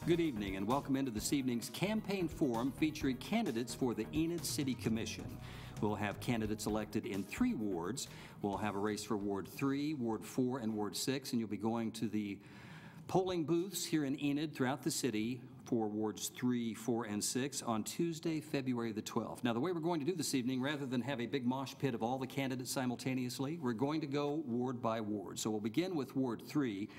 Good evening and welcome into this evening's campaign forum featuring candidates for the Enid City Commission. We'll have candidates elected in 3 wards. We'll have a race for Ward 3, Ward 4, and Ward 6, and you'll be going to the polling booths here in Enid throughout the city for Wards 3, 4, and 6 on Tuesday, February the 12th. Now, the way we're going to do this evening, rather than have a big mosh pit of all the candidates simultaneously, we're going to go ward by ward. So we'll begin with Ward 3.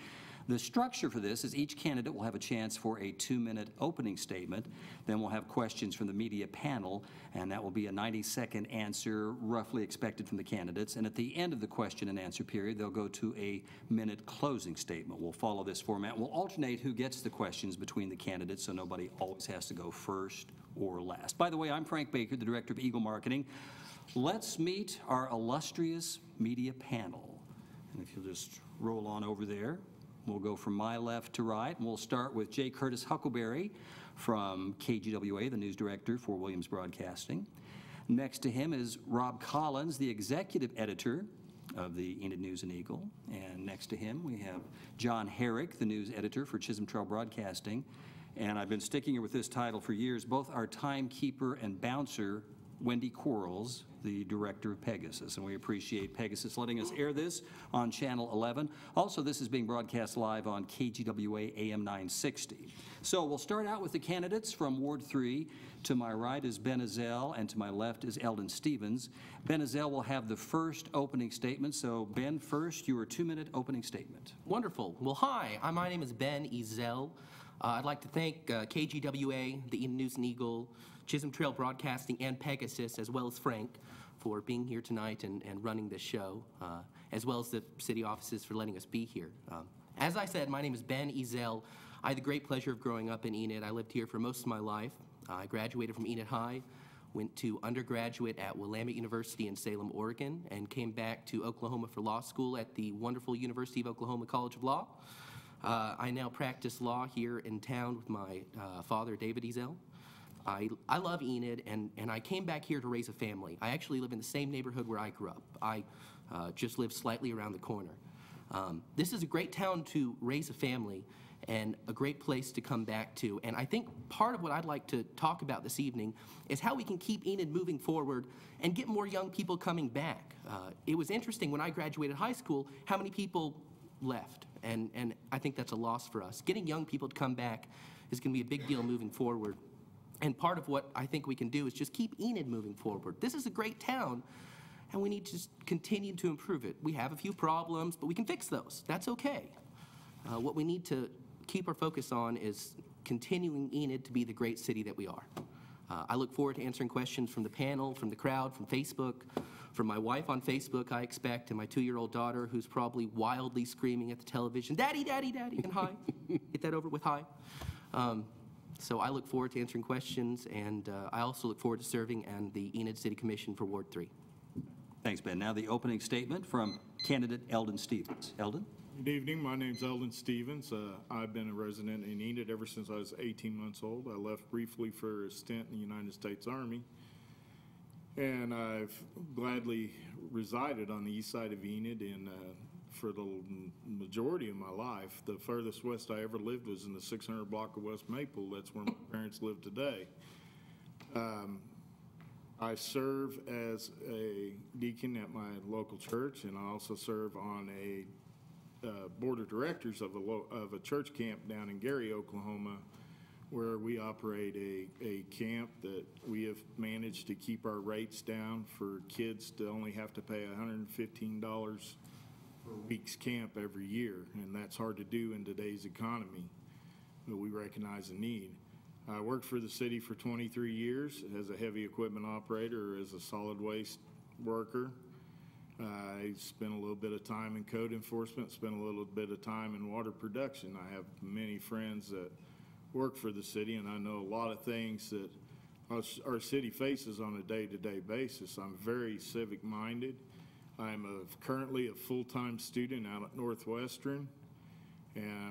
The structure for this is each candidate will have a chance for a 2-minute opening statement. Then we'll have questions from the media panel, and that will be a 90-second answer roughly expected from the candidates. And at the end of the question and answer period, they'll go to a minute closing statement. We'll follow this format. We'll alternate who gets the questions between the candidates, so nobody always has to go first or last. By the way, I'm Frank Baker, the Director of Eagle Marketing. Let's meet our illustrious media panel. And if you'll just roll on over there. We'll go from my left to right, and we'll start with J. Curtis Huckleberry from KGWA, the news director for Williams Broadcasting. Next to him is Rob Collins, the executive editor of the Enid News and Eagle. And next to him, we have John Herrick, the news editor for Chisholm Broadcasting. And I've been sticking here with this title for years, both our timekeeper and bouncer, Wendy Quarles, the director of Pegasus, and we appreciate Pegasus letting us air this on Channel 11. Also, this is being broadcast live on KGWA AM 960. So we'll start out with the candidates from Ward 3. To my right is Ben Ezzell, and to my left is Eldon Stevens. Ben Ezzell will have the first opening statement. So, Ben, first, your 2-minute opening statement. Wonderful. Well, hi, my name is Ben Ezzell. I'd like to thank KGWA, the Enid News and Eagle, Chisholm Trail Broadcasting, and Pegasus, as well as Frank, for being here tonight and running this show, as well as the city offices for letting us be here. As I said, my name is Ben Ezzell. I had the great pleasure of growing up in Enid. I lived here for most of my life. I graduated from Enid High, went to undergraduate at Willamette University in Salem, Oregon, and came back to Oklahoma for law school at the wonderful University of Oklahoma College of Law. I now practice law here in town with my father, David Ezzell. I love Enid, and I came back here to raise a family. I actually live in the same neighborhood where I grew up. I just live slightly around the corner. This is a great town to raise a family and a great place to come back to. And I think part of what I'd like to talk about this evening is how we can keep Enid moving forward and get more young people coming back. It was interesting when I graduated high school how many people left, and I think that's a loss for us. Getting young people to come back is going to be a big deal moving forward. And part of what I think we can do is just keep Enid moving forward. This is a great town, and we need to just continue to improve it. We have a few problems, but we can fix those. That's okay. What we need to keep our focus on is continuing Enid to be the great city that we are. I look forward to answering questions from the panel, from the crowd, from Facebook, from my wife on Facebook, I expect, and my 2-year-old daughter, who's probably wildly screaming at the television, "Daddy, Daddy, Daddy," and hi. Get that over with hi. So I look forward to answering questions, and I also look forward to serving on the Enid City Commission for Ward 3. Thanks, Ben. Now the opening statement from candidate Eldon Stevens. Eldon? Good evening. My name's Eldon Stevens. I've been a resident in Enid ever since I was 18 months old. I left briefly for a stint in the United States Army, and I've gladly resided on the east side of Enid for the majority of my life. The furthest west I ever lived was in the 600 block of West Maple. That's where my parents live today. I serve as a deacon at my local church, and I also serve on a board of directors of a church camp down in Gary, Oklahoma, where we operate a camp that we have managed to keep our rates down for kids to only have to pay $115 for a week's camp every year, and that's hard to do in today's economy, but we recognize the need. I worked for the city for 23 years as a heavy equipment operator, as a solid waste worker. I spent a little bit of time in code enforcement, spent a little bit of time in water production. I have many friends that work for the city, and I know a lot of things that our city faces on a day-to-day basis. I'm very civic-minded. I'm currently a full-time student out at Northwestern,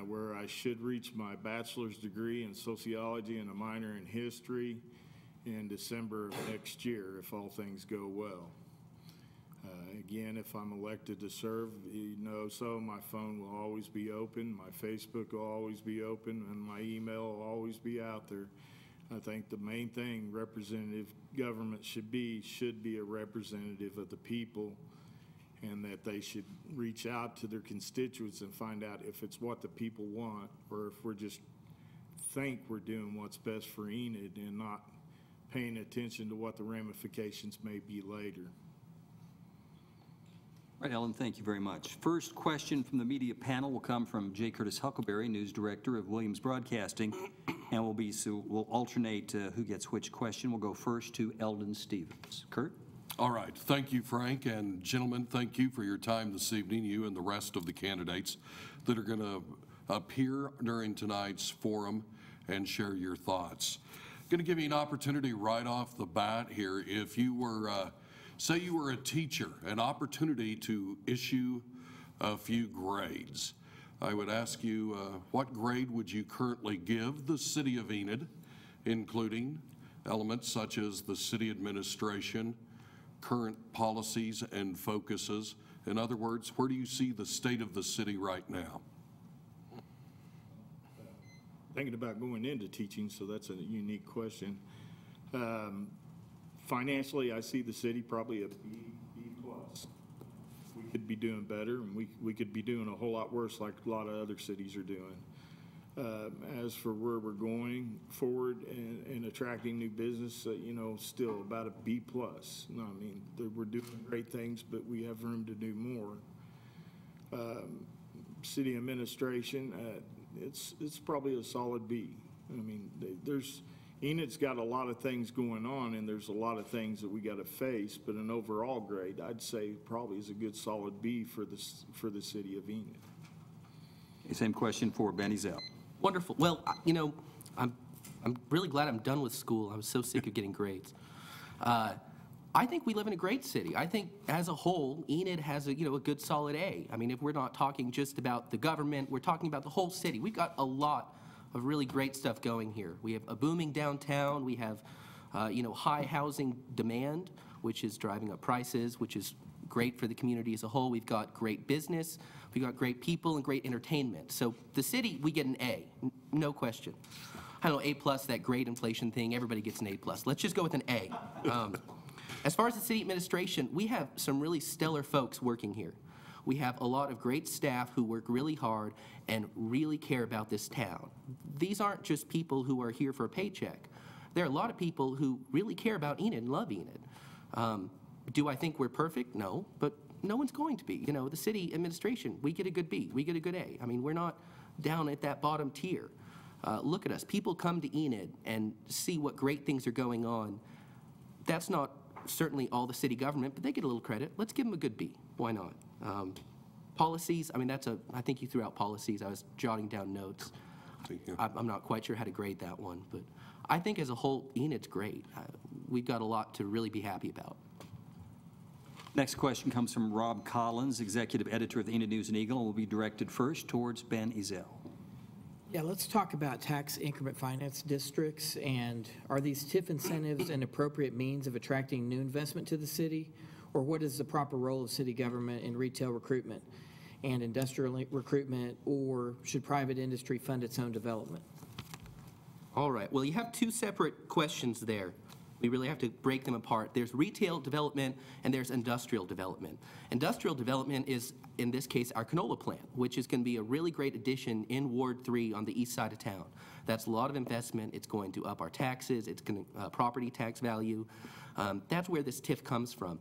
where I should reach my bachelor's degree in sociology and a minor in history in December of next year, if all things go well. Again, if I'm elected to serve, so my phone will always be open, my Facebook will always be open, and my email will always be out there. I think the main thing representative government should be a representative of the people, and that they should reach out to their constituents and find out if it's what the people want, or if we're just think we're doing what's best for Enid and not paying attention to what the ramifications may be later. Right, Ellen, thank you very much. First question from the media panel will come from J. Curtis Huckleberry, News Director of Williams Broadcasting, and we'll alternate who gets which question. We'll go first to Eldon Stevens. Kurt? All right. Thank you, Frank. And gentlemen, thank you for your time this evening, you and the rest of the candidates that are going to appear during tonight's forum and share your thoughts. Going to give you an opportunity right off the bat here. If you were, say you were a teacher, an opportunity to issue a few grades. I would ask you, what grade would you currently give the city of Enid, including elements such as the city administration, current policies and focuses? In other words, where do you see the state of the city right now? Thinking about going into teaching, so that's a unique question. Financially, I see the city probably a B plus. We could be doing better, and we could be doing a whole lot worse like a lot of other cities are doing. As for where we're going forward and attracting new business, still about a B plus. No, I mean, we're doing great things, but we have room to do more. City administration, it's probably a solid B. I mean, Enid's got a lot of things going on, and there's a lot of things that we got to face, but an overall grade, I'd say probably is a good solid B for the city of Enid. Okay, same question for Ben Ezzell. Wonderful. Well, I'm really glad I'm done with school. I was so sick of getting grades. I think we live in a great city. I think as a whole, Enid has a good solid A. I mean, if we're not talking just about the government, we're talking about the whole city. We've got a lot of really great stuff going here. We have a booming downtown. We have, high housing demand, which is driving up prices, which is great for the community as a whole. We've got great business. We've got great people and great entertainment. So the city, we get an A, no question. I don't know, A plus, that grade inflation thing, everybody gets an A plus. Let's just go with an A. As far as the city administration, we have some really stellar folks working here. We have a lot of great staff who work really hard and really care about this town. These aren't just people who are here for a paycheck. There are a lot of people who really care about Enid and love Enid. Do I think we're perfect? No, but no one's going to be. The city administration, we get a good B, we get a good A. I mean, we're not down at that bottom tier. Look at us. People come to Enid and see what great things are going on. That's not certainly all the city government, but they get a little credit. Let's give them a good B. Why not? Policies, I mean, I think you threw out policies. I was jotting down notes. I'm not quite sure how to grade that one, but I think as a whole, Enid's great. We've got a lot to really be happy about. Next question comes from Rob Collins, Executive Editor of the Enid News and Eagle, and will be directed first towards Ben Ezzell. Yeah, let's talk about tax increment finance districts, and are these TIF incentives an appropriate means of attracting new investment to the city, or what is the proper role of city government in retail recruitment and industrial recruitment, or should private industry fund its own development? All right, well, you have two separate questions there. We really have to break them apart. There's retail development and there's industrial development. Industrial development is, in this case, our canola plant, which is going to be a really great addition in Ward 3 on the east side of town. That's a lot of investment. It's going to up our taxes. It's going to property tax value. That's where this TIF comes from.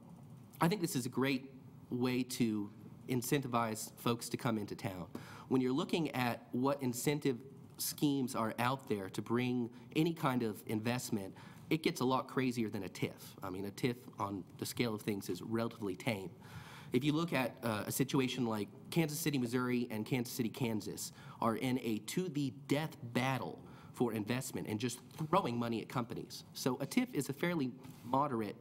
I think this is a great way to incentivize folks to come into town. When you're looking at what incentive schemes are out there to bring any kind of investment, it gets a lot crazier than a TIF. I mean, a TIF on the scale of things is relatively tame. If you look at a situation like Kansas City, Missouri and Kansas City, Kansas are in a to-the-death battle for investment and just throwing money at companies. So a TIF is a fairly moderate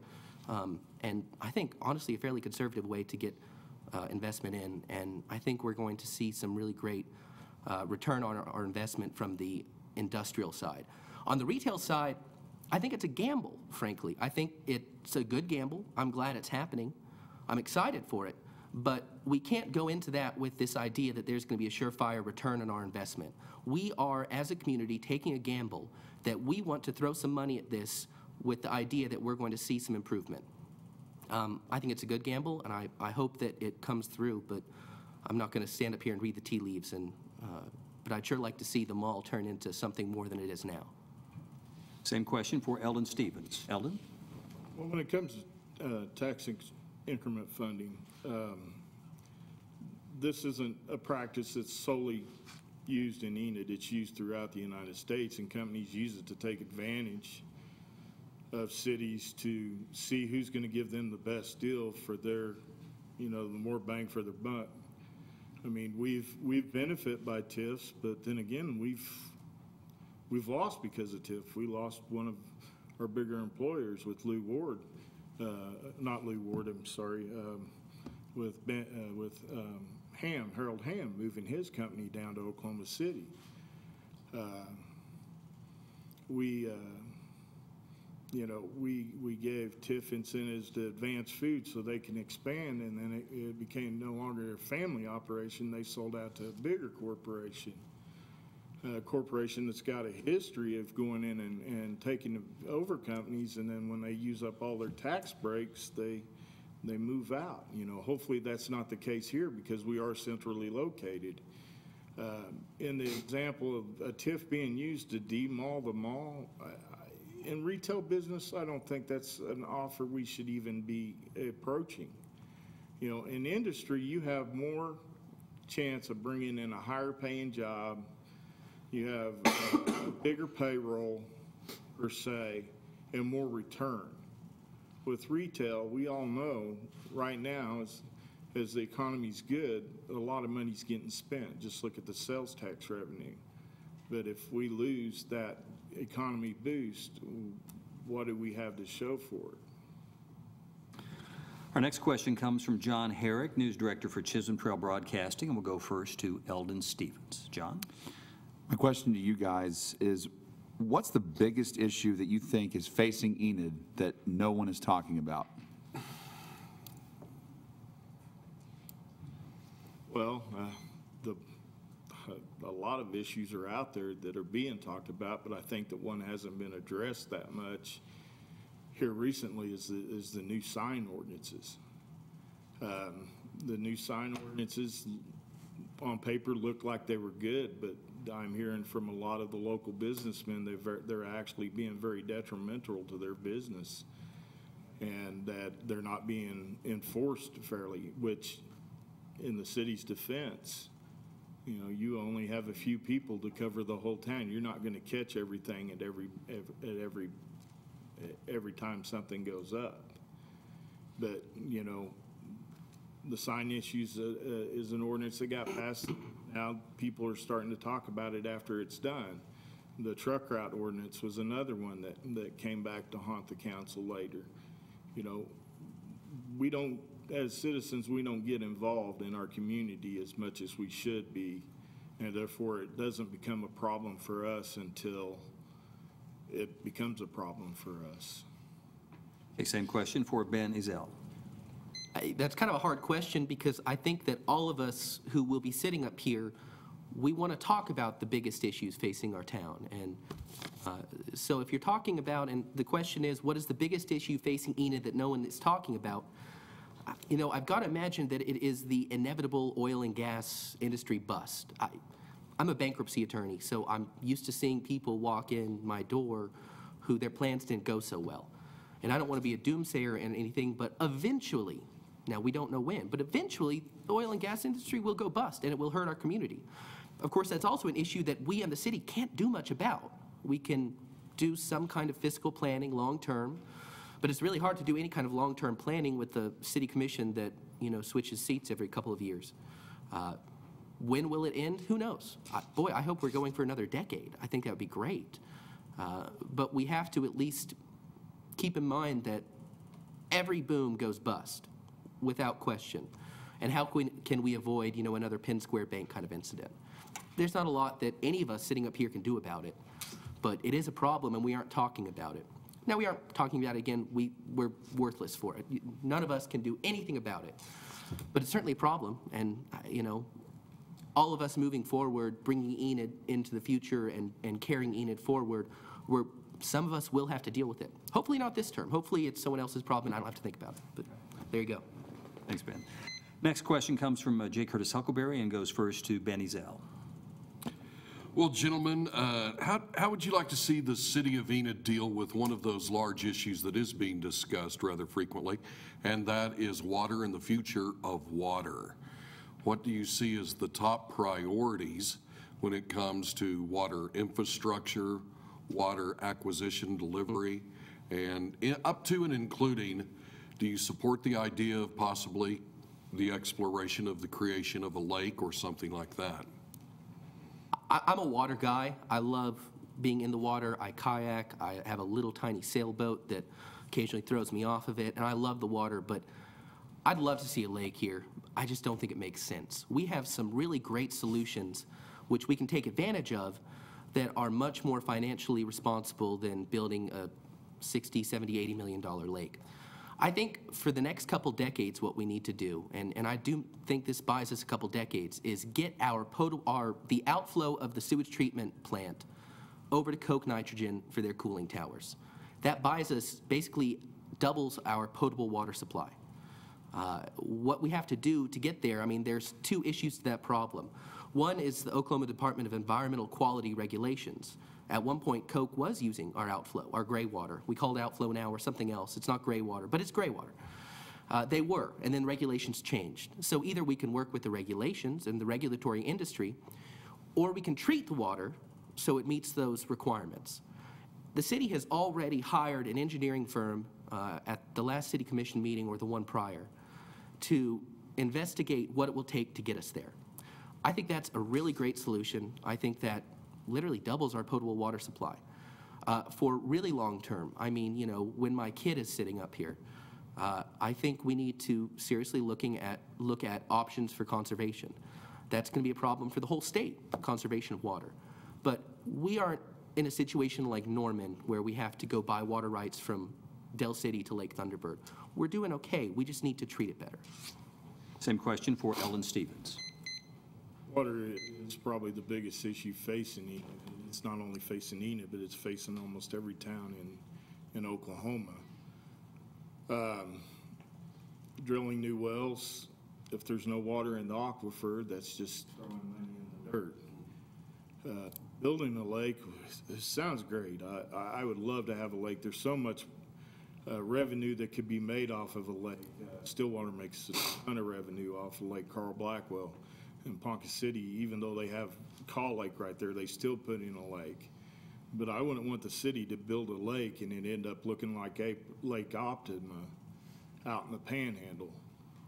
and I think, honestly, a fairly conservative way to get investment in. And I think we're going to see some really great return on our investment from the industrial side. On the retail side, I think it's a gamble, frankly. I think it's a good gamble. I'm glad it's happening. I'm excited for it, but we can't go into that with this idea that there's going to be a surefire return on our investment. We are, as a community, taking a gamble that we want to throw some money at this with the idea that we're going to see some improvement. I think it's a good gamble, and I hope that it comes through, but I'm not going to stand up here and read the tea leaves, but I'd sure like to see the mall turn into something more than it is now. Same question for Eldon Stevens. Eldon? Well, when it comes to tax increment funding, this isn't a practice that's solely used in Enid. It's used throughout the United States, and companies use it to take advantage of cities to see who's going to give them the best deal for their, the more bang for their buck. I mean, we've benefit by TIFs, but then again, we've lost because of TIF. We lost one of our bigger employers with Lou Ward, not Lou Ward, I'm sorry, with Harold Ham, moving his company down to Oklahoma City. We gave TIF incentives to Advanced Food so they can expand, and then it became no longer a family operation. They sold out to a bigger corporation, a corporation that's got a history of going in and taking over companies, and then when they use up all their tax breaks, they move out. Hopefully that's not the case here because we are centrally located. In the example of a TIF being used to demall the mall, in retail business, I don't think that's an offer we should even be approaching. In industry, you have more chance of bringing in a higher paying job. You have a bigger payroll, per se, and more return. With retail, we all know right now, as the economy's good, a lot of money's getting spent. Just look at the sales tax revenue. But if we lose that economy boost, what do we have to show for it? Our next question comes from John Herrick, News Director for Chisholm Trail Broadcasting, and we'll go first to Eldon Stevens. John? My question to you guys is, what's the biggest issue that you think is facing Enid that no one is talking about? Well, a lot of issues are out there that are being talked about, but I think that one hasn't been addressed that much here recently is the new sign ordinances. The new sign ordinances on paper look like they were good, but I'm hearing from a lot of the local businessmen they're actually being very detrimental to their business, and that they're not being enforced fairly, which in the city's defense, you only have a few people to cover the whole town. You're not going to catch everything at every time something goes up. But the sign issues is an ordinance that got passed. Now people are starting to talk about it after it's done. The truck route ordinance was another one that came back to haunt the council later. We don't, as citizens, we don't get involved in our community as much as we should be, and therefore it doesn't become a problem for us until it becomes a problem for us. Okay, same question for Ben Ezzell. That's kind of a hard question because I think that all of us who will be sitting up here, we want to talk about the biggest issues facing our town. And so if you're talking about, and the question is, what is the biggest issue facing Enid that no one is talking about? I've got to imagine that it is the inevitable oil and gas industry bust. I'm a bankruptcy attorney, so I'm used to seeing people walk in my door who their plans didn't go so well. And I don't want to be a doomsayer and anything, but eventually, now we don't know when, but eventually the oil and gas industry will go bust and it will hurt our community. Of course, that's also an issue that we in the city can't do much about. We can do some kind of fiscal planning long term, but it's really hard to do any kind of long-term planning with the city commission that, switches seats every couple of years. When will it end? Who knows? Boy, I hope we're going for another decade. I think that would be great. But we have to at least keep in mind that every boom goes bust without question. And how can we avoid, another Penn Square Bank kind of incident? There's not a lot that any of us sitting up here can do about it, but it is a problem and we aren't talking about it. Now, we aren't talking about, again, we're worthless for it. None of us can do anything about it. But it's certainly a problem, and, all of us moving forward, bringing Enid into the future and carrying Enid forward, some of us will have to deal with it. Hopefully not this term. Hopefully it's someone else's problem and I don't have to think about it. But there you go. Thanks, Ben. Next question comes from J. Curtis Huckleberry and goes first to Ben Ezzell. Well, gentlemen, how would you like to see the city of Enid deal with one of those large issues that is being discussed rather frequently, and that is water and the future of water? What do you see as the top priorities when it comes to water infrastructure, water acquisition, delivery, and up to and including, do you support the idea of possibly the exploration of the creation of a lake or something like that? I'm a water guy. I love being in the water. I kayak. I have a little tiny sailboat that occasionally throws me off of it, and I love the water, but I'd love to see a lake here. I just don't think it makes sense. We have some really great solutions which we can take advantage of that are much more financially responsible than building a $60, $70, $80 million lake. I think for the next couple decades what we need to do, and I do think this buys us a couple decades, is get the outflow of the sewage treatment plant over to coke nitrogen for their cooling towers. That buys us, basically doubles our potable water supply. What we have to do to get there, there's two issues to that problem. One is the Oklahoma Department of Environmental Quality Regulations. At one point, Coke was using our outflow, our gray water. We call it outflow now or something else. It's not gray water, but it's gray water. They were, and then regulations changed. So either we can work with the regulations and the regulatory industry, or we can treat the water so it meets those requirements. The city has already hired an engineering firm at the last city commission meeting or the one prior to investigate what it will take to get us there. I think that's a really great solution. I think that literally doubles our potable water supply for really long term. When my kid is sitting up here, I think we need to seriously look at options for conservation. That's going to be a problem for the whole state, conservation of water. But we aren't in a situation like Norman where we have to go buy water rights from Del City to Lake Thunderbird. We're doing okay. We just need to treat it better. Same question for Eldon Stevens. Water is probably the biggest issue facing Enid. It's not only facing Enid, but it's facing almost every town in Oklahoma. Drilling new wells, if there's no water in the aquifer, that's just throwing money in the dirt. Building a lake, it sounds great. I would love to have a lake. There's so much revenue that could be made off of a lake. Stillwater makes a ton of revenue off of Lake Carl Blackwell. In Ponca City, even though they have Call Lake right there, they still put in a lake. But I wouldn't want the city to build a lake and it end up looking like a Lake Optima out in the Panhandle.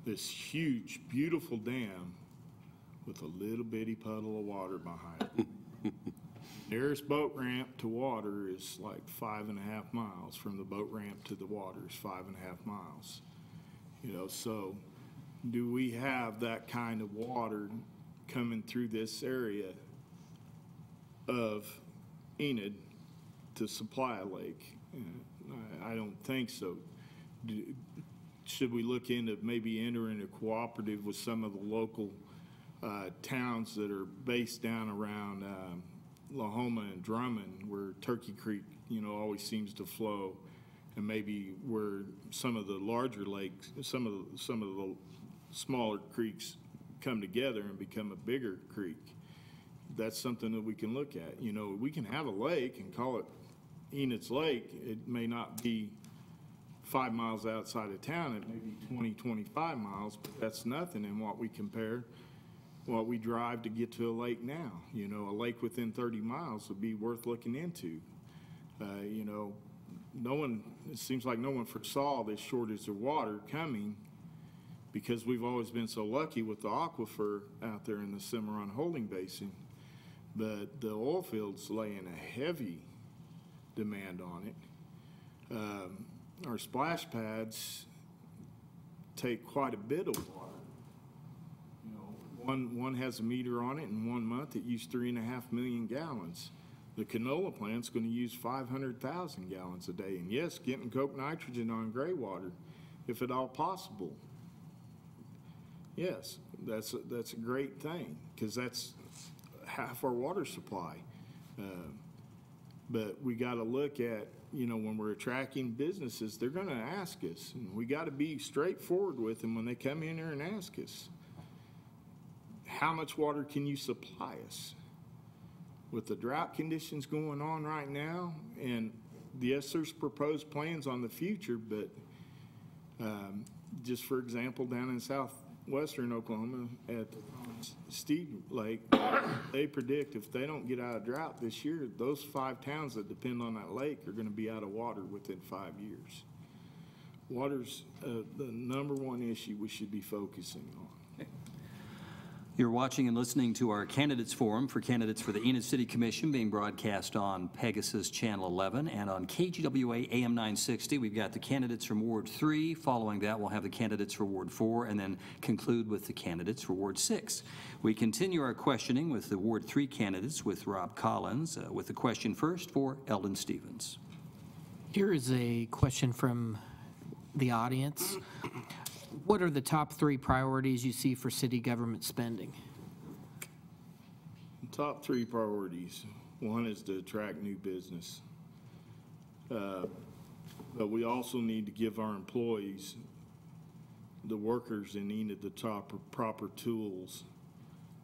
This huge, beautiful dam with a little bitty puddle of water behind it. Nearest boat ramp to water is like 5.5 miles. From the boat ramp to the water is 5.5 miles. So do we have that kind of water coming through this area of Enid to supply a lake? I don't think so. Should we look into maybe entering a cooperative with some of the local towns that are based down around Lahoma and Drummond, where Turkey Creek, always seems to flow, and maybe where some of the larger lakes, some of the smaller creeks come together and become a bigger creek? That's something that we can look at. We can have a lake and call it Enid's Lake. It may not be 5 miles outside of town. It may be 20, 25 miles, but that's nothing in what we drive to get to a lake now. A lake within 30 miles would be worth looking into. It seems like no one foresaw this shortage of water coming, because we've always been so lucky with the aquifer out there in the Cimarron Holding Basin. But the oil fields laying a heavy demand on it. Our splash pads take quite a bit of water. One has a meter on it, and 1 month it used 3.5 million gallons. The canola plant's going to use 500,000 gallons a day. And yes, getting coke nitrogen on gray water, if at all possible. Yes, that's a great thing, because that's half our water supply. But we got to look at, when we're attracting businesses, they're going to ask us, and we got to be straightforward with them when they come in here and ask us, how much water can you supply us? With the drought conditions going on right now, and yes, there's proposed plans on the future, but just for example, down in southwestern Oklahoma at Steed Lake, they predict if they don't get out of drought this year, those 5 towns that depend on that lake are going to be out of water within 5 years. Water's the number one issue we should be focusing on. You're watching and listening to our Candidates Forum for candidates for the Enid City Commission, being broadcast on Pegasus Channel 11 and on KGWA AM 960. We've got the candidates from Ward 3. Following that, we'll have the candidates for Ward 4 and then conclude with the candidates for Ward 6. We continue our questioning with the Ward 3 candidates with Rob Collins, with the question first for Eldon Stevens. Here is a question from the audience. What are the top 3 priorities you see for city government spending? Top 3 priorities. One is to attract new business. But we also need to give our employees, the workers in Enid, the proper tools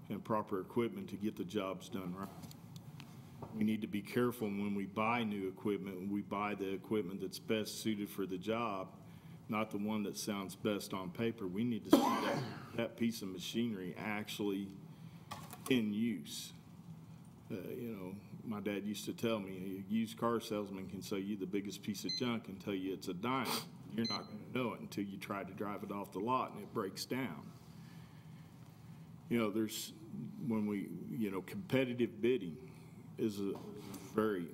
and proper equipment to get the jobs done right. We need to be careful when we buy new equipment, when we buy the equipment that's best suited for the job, not the one that sounds best on paper. We need to see that piece of machinery actually in use. My dad used to tell me, a used car salesman can sell you the biggest piece of junk and tell you it's a dime. You're not going to know it until you try to drive it off the lot and it breaks down. Competitive bidding is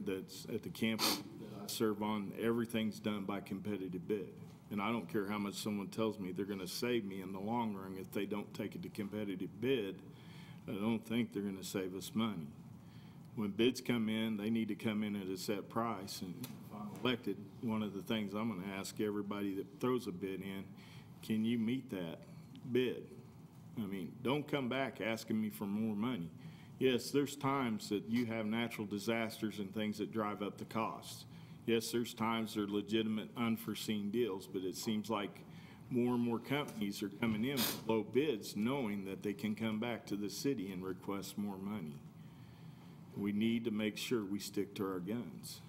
that's at the campus that I serve on, everything's done by competitive bid. And I don't care how much someone tells me they're going to save me in the long run if they don't take it to competitive bid. I don't think they're going to save us money. When bids come in, they need to come in at a set price. And if I'm elected, one of the things I'm going to ask everybody that throws a bid in, can you meet that bid? Don't come back asking me for more money. Yes, there's times that you have natural disasters and things that drive up the costs. Yes, there's times there are legitimate unforeseen deals, but it seems like more and more companies are coming in with low bids knowing that they can come back to the city and request more money. We need to make sure we stick to our guns.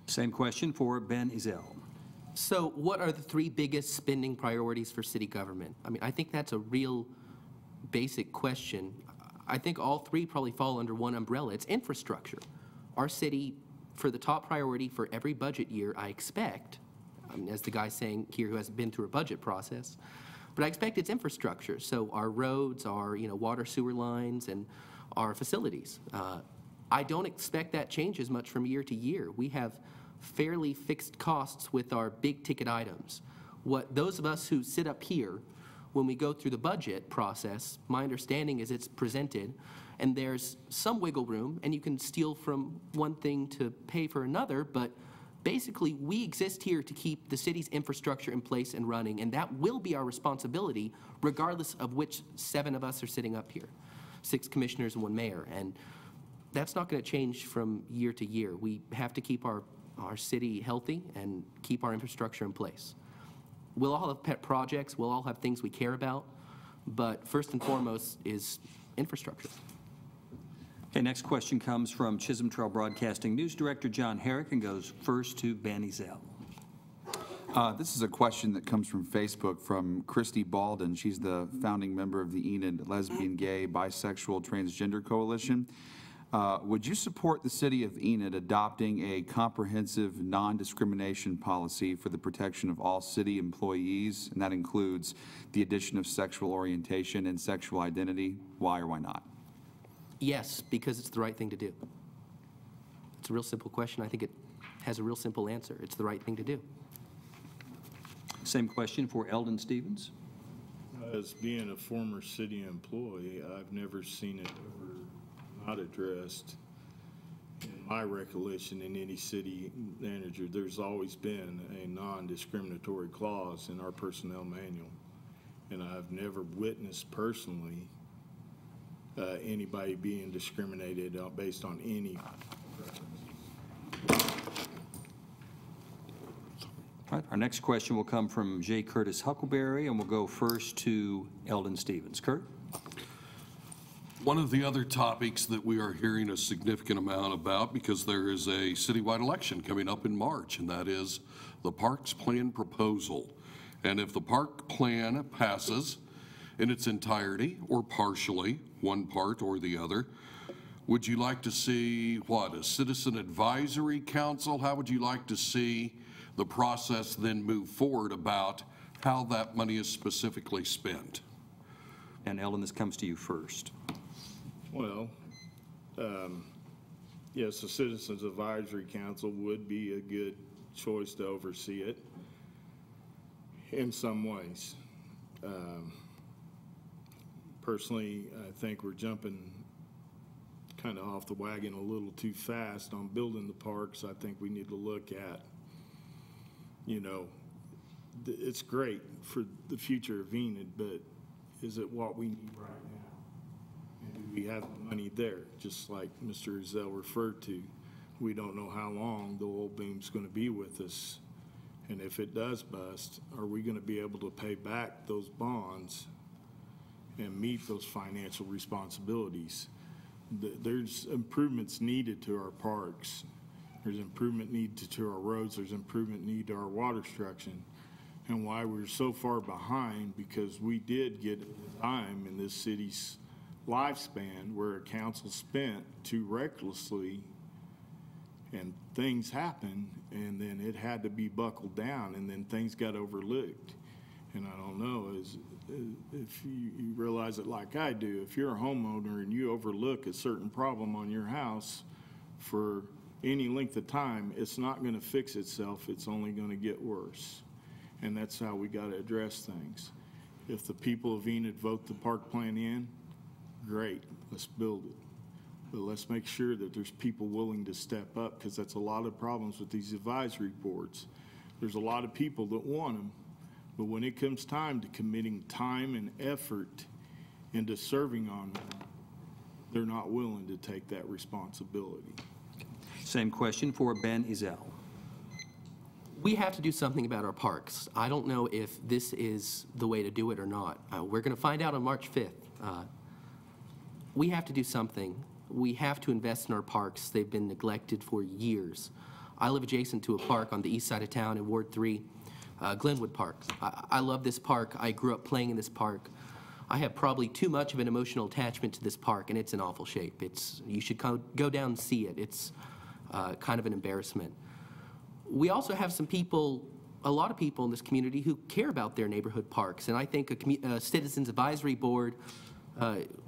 Same question for Ben Ezzell. So what are the 3 biggest spending priorities for city government? I think that's a real basic question. I think all 3 probably fall under one umbrella. It's infrastructure. Our city, for the top priority for every budget year, I expect, as the guy saying here who hasn't been through a budget process, but I expect it's infrastructure. So our roads, our water sewer lines, and our facilities. I don't expect that changes much from year to year. We have fairly fixed costs with our big ticket items. What those of us who sit up here, when we go through the budget process, my understanding is it's presented and there's some wiggle room, and you can steal from one thing to pay for another, but basically we exist here to keep the city's infrastructure in place and running, and that will be our responsibility regardless of which 7 of us are sitting up here, 6 commissioners and 1 mayor, and that's not going to change from year to year. We have to keep our city healthy and keep our infrastructure in place. We'll all have pet projects, we'll all have things we care about, but first and foremost is infrastructure. Okay, next question comes from Chisholm Trail Broadcasting News Director John Herrick and goes first to Ben Ezzell. This is a question that comes from Facebook from Christy Balden. She's the founding member of the Enid Lesbian, Gay, Bisexual, Transgender Coalition. Would you support the city of Enid adopting a comprehensive non-discrimination policy for the protection of all city employees, and that includes the addition of sexual orientation and sexual identity? Why or why not? Yes, because it's the right thing to do. It's a real simple question. I think it has a real simple answer. It's the right thing to do. Same question for Eldon Stevens. As being a former city employee, I've never seen it ever not addressed. in my recollection, in any city manager, there's always been a non-discriminatory clause in our personnel manual. And I've never witnessed personally anybody being discriminated based on any preference. All right, our next question will come from J. Curtis Huckleberry, and we'll go first to Eldon Stevens. Kurt? One of the other topics that we are hearing a significant amount about, because there is a citywide election coming up in March, and that is the Parks Plan proposal. And if the park plan passes in its entirety or partially, one part or the other, would you like to see, what, a citizen advisory council? How would you like to see the process then move forward about how that money is specifically spent? And Eldon, this comes to you first. Well, yes, the Citizens Advisory Council would be a good choice to oversee it in some ways. Personally, I think we're jumping kind of off the wagon a little too fast on building the parks. I think we need to look at, it's great for the future of Enid, but is it what we need right now? And do we have the money there? Just like Mr. Ezzell referred to, we don't know how long the oil boom's going to be with us. And if it does bust, are we going to be able to pay back those bonds and meet those financial responsibilities? There's improvements needed to our parks. There's improvement needed to our roads. There's improvement needed to our water structure. And why we're so far behind, because we did get a time in this city's lifespan where a council spent too recklessly and things happened, and then it had to be buckled down, and then things got overlooked. And I don't know, if you realize it like I do, if you're a homeowner and you overlook a certain problem on your house for any length of time, it's not going to fix itself. It's only going to get worse. And that's how we got to address things. If the people of Enid vote the park plan in, great, let's build it. But let's make sure that there's people willing to step up, because that's a lot of problems with these advisory boards. There's a lot of people that want them, but when it comes time to committing time and effort into serving on them, they're not willing to take that responsibility. Same question for Ben Ezzell. We have to do something about our parks. I don't know if this is the way to do it or not. We're going to find out on March 5th. We have to do something. We have to invest in our parks. They've been neglected for years. I live adjacent to a park on the east side of town in Ward 3, Glenwood Park. I love this park. I grew up playing in this park. I have probably too much of an emotional attachment to this park, and it's in awful shape. You should go down and see it. It's kind of an embarrassment. We also have some people, a lot of people in this community who care about their neighborhood parks, and I think a Citizens Advisory Board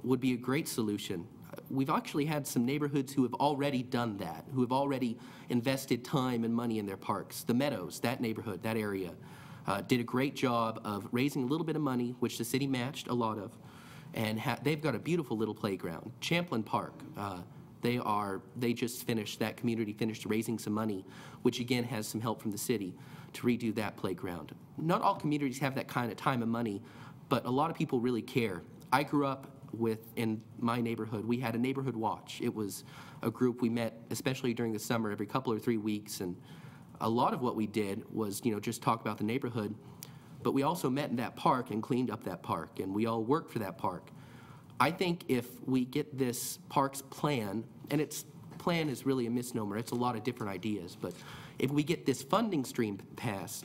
would be a great solution. We've actually had some neighborhoods who have already done that, who have already invested time and money in their parks. The Meadows, that neighborhood, that area, did a great job of raising a little bit of money, which the city matched a lot of, and they've got a beautiful little playground. Champlin Park, they just finished, that community finished raising some money, which again has some help from the city to redo that playground. Not all communities have that kind of time and money, but a lot of people really care. I grew up in my neighborhood, we had a neighborhood watch. It was a group we met, especially during the summer, every couple or 3 weeks, and a lot of what we did was, just talk about the neighborhood, but we also met in that park and cleaned up that park, and we all worked for that park. I think if we get this parks plan, and its plan is really a misnomer, it's a lot of different ideas, but if we get this funding stream passed,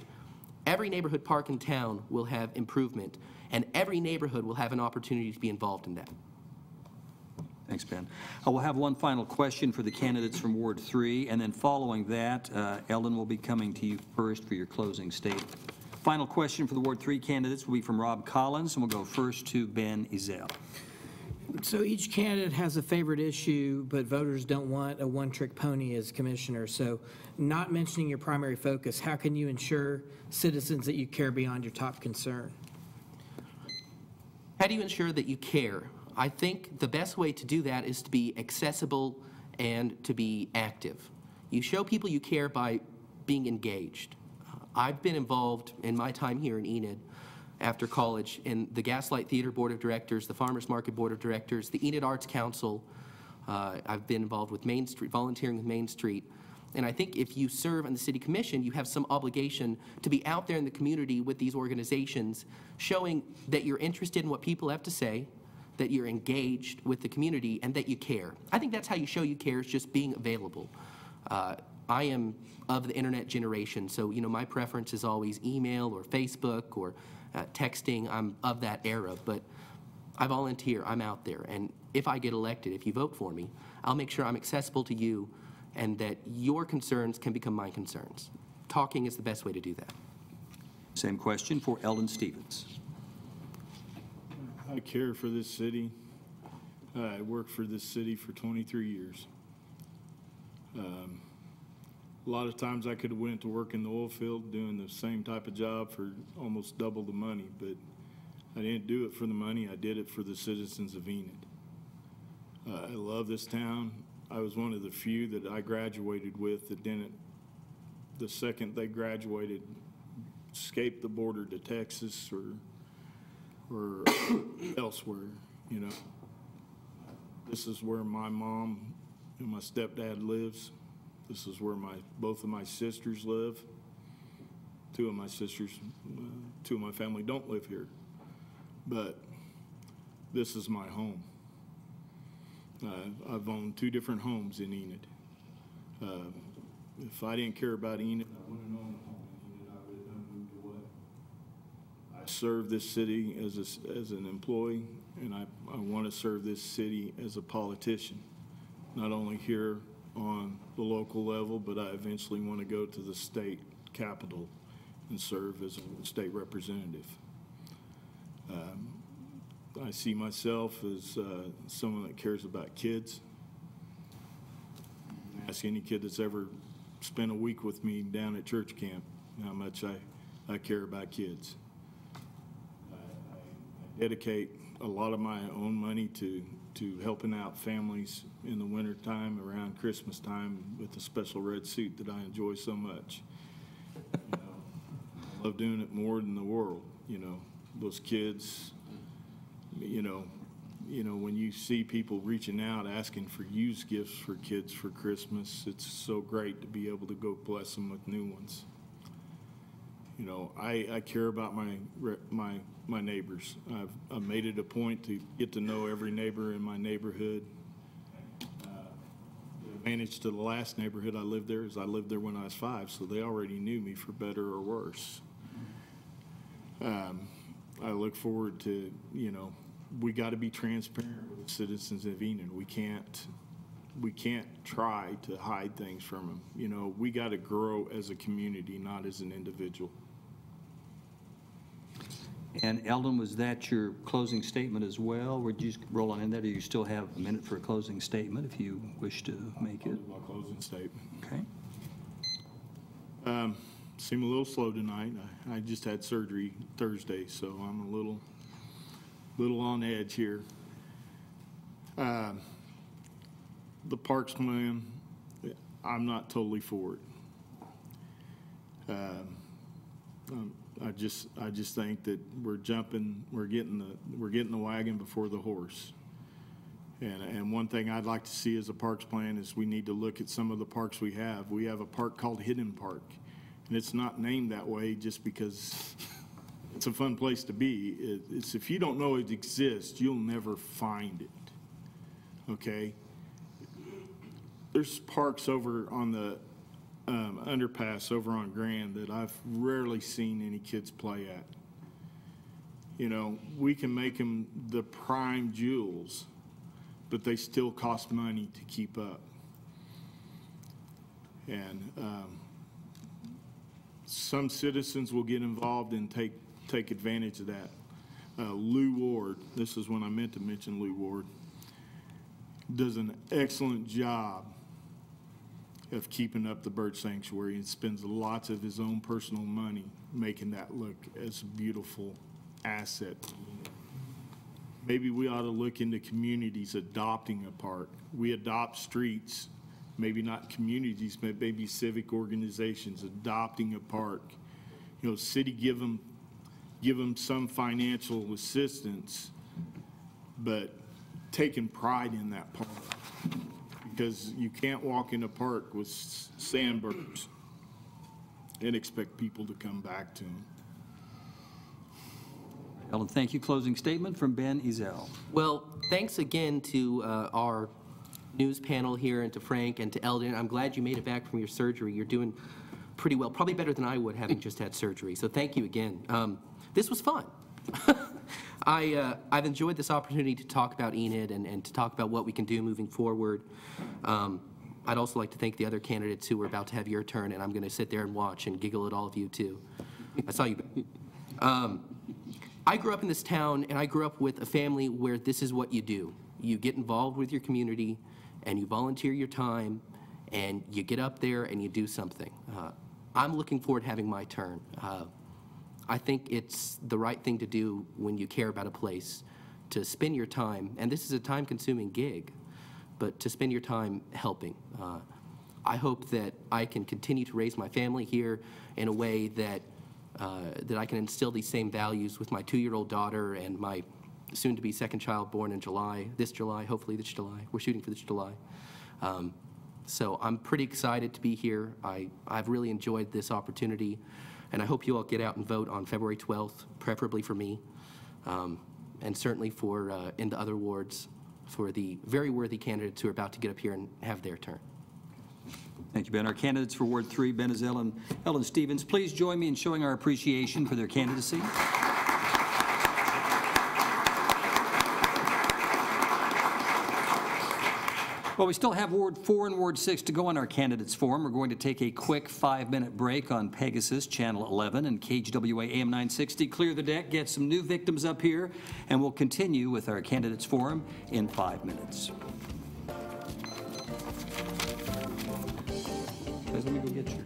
every neighborhood park in town will have improvement, and every neighborhood will have an opportunity to be involved in that. Thanks, Ben. We'll have one final question for the candidates from Ward 3, and then following that, Eldon will be coming to you first for your closing statement. Final question for the Ward 3 candidates will be from Rob Collins, and we'll go first to Ben Ezzell. So each candidate has a favorite issue, but voters don't want a one-trick pony as commissioner. So not mentioning your primary focus, how can you ensure citizens that you care beyond your top concern? How do you ensure that you care? I think the best way to do that is to be accessible and to be active. You show people you care by being engaged. I've been involved in my time here in Enid after college in the Gaslight Theater Board of Directors, the Farmers Market Board of Directors, the Enid Arts Council. I've been involved with Main Street, volunteering with Main Street. And I think if you serve on the city commission, you have some obligation to be out there in the community with these organizations, showing that you're interested in what people have to say, that you're engaged with the community, and that you care. I think that's how you show you care, is just being available. I am of the internet generation, so my preference is always email or Facebook or texting. I'm of that era, but I volunteer, I'm out there, and if I get elected, if you vote for me, I'll make sure I'm accessible to you and that your concerns can become my concerns. Talking is the best way to do that. Same question for Eldon Stevens. I care for this city. I worked for this city for 23 years. A lot of times I could have went to work in the oil field doing the same type of job for almost double the money, but I didn't do it for the money. I did it for the citizens of Enid. I love this town. I was one of the few that I graduated with that didn't, the second they graduated, escape the border to Texas or elsewhere, This is where my mom and my stepdad lives. This is where both of my sisters live. Two of my sisters, two of my family don't live here. But this is my home. I've owned 2 different homes in Enid. If I didn't care about Enid, I wouldn't own a home in Enid. I would have moved away. I serve this city as an employee, and I want to serve this city as a politician, not only here on the local level, but I eventually want to go to the state capitol and serve as a state representative. I see myself as someone that cares about kids. Ask any kid that's ever spent a week with me down at church camp how much I care about kids. I dedicate a lot of my own money to helping out families in the wintertime around Christmas time with the special red suit that I enjoy so much. I love doing it more than the world. Those kids, when you see people reaching out asking for used gifts for kids for Christmas, it's so great to be able to go bless them with new ones. I care about my neighbors. I've made it a point to get to know every neighbor in my neighborhood. The advantage to the last neighborhood I lived there is I lived there when I was 5, so they already knew me for better or worse. I look forward to, we got to be transparent with the citizens of Enid. We can't try to hide things from them. We got to grow as a community, not as an individual. And Eldon, was that your closing statement as well? Would you roll on in that, or you still have a minute for a closing statement if you wish to make it? My closing statement. Okay. Seem a little slow tonight. I just had surgery Thursday, so I'm a little on edge here. The parks plan, I'm not totally for it. I just think that we're getting the wagon before the horse. And one thing I'd like to see as a parks plan is we need to look at some of the parks we have. We have a park called Hidden Park, and it's not named that way just because it's a fun place to be. It's if you don't know it exists, you'll never find it. Okay? There's parks over on the underpass over on Grand that I've rarely seen any kids play at. We can make them the prime jewels, but they still cost money to keep up. And some citizens will get involved and take advantage of that. Lou Ward, this is when I meant to mention Lou Ward, does an excellent job of keeping up the bird sanctuary and spends lots of his own personal money making that look as a beautiful asset. maybe we ought to look into communities adopting a park. We adopt streets, maybe not communities, but maybe civic organizations adopting a park. You know, city give them some financial assistance, but taking pride in that park. Because you can't walk in a park with sandburrs and expect people to come back to them. Eldon, thank you. Closing statement from Ben Ezzell. Well, thanks again to our news panel here and to Frank and to Eldon. I'm glad you made it back from your surgery. You're doing pretty well, probably better than I would having just had surgery. So thank you again. This was fun. I've enjoyed this opportunity to talk about Enid and to talk about what we can do moving forward. I'd also like to thank the other candidates who are about to have your turn, and I'm going to sit there and watch and giggle at all of you too. I saw you. I grew up in this town, and I grew up with a family where this is what you do. You get involved with your community, and you volunteer your time, and you get up there and you do something. I'm looking forward to having my turn. I think it's the right thing to do when you care about a place, to spend your time, and this is a time-consuming gig, but to spend your time helping. I hope that I can continue to raise my family here in a way that that I can instill these same values with my 2-year-old daughter and my soon-to-be second child born in this July, hopefully this July. We're shooting for this July. So I'm pretty excited to be here. I've really enjoyed this opportunity, and I hope you all get out and vote on February 12th, preferably for me, and certainly for in the other wards for the very worthy candidates who are about to get up here and have their turn. Thank you, Ben. Our candidates for Ward 3, Ben Ezzell and Eldon Stevens, please join me in showing our appreciation for their candidacy. Well, we still have Ward 4 and Ward 6 to go on our candidates forum. We're going to take a quick 5-minute break on Pegasus, Channel 11, and KGWA AM 960. Clear the deck, get some new victims up here, and we'll continue with our candidates forum in 5 minutes. Guys, let me go get you.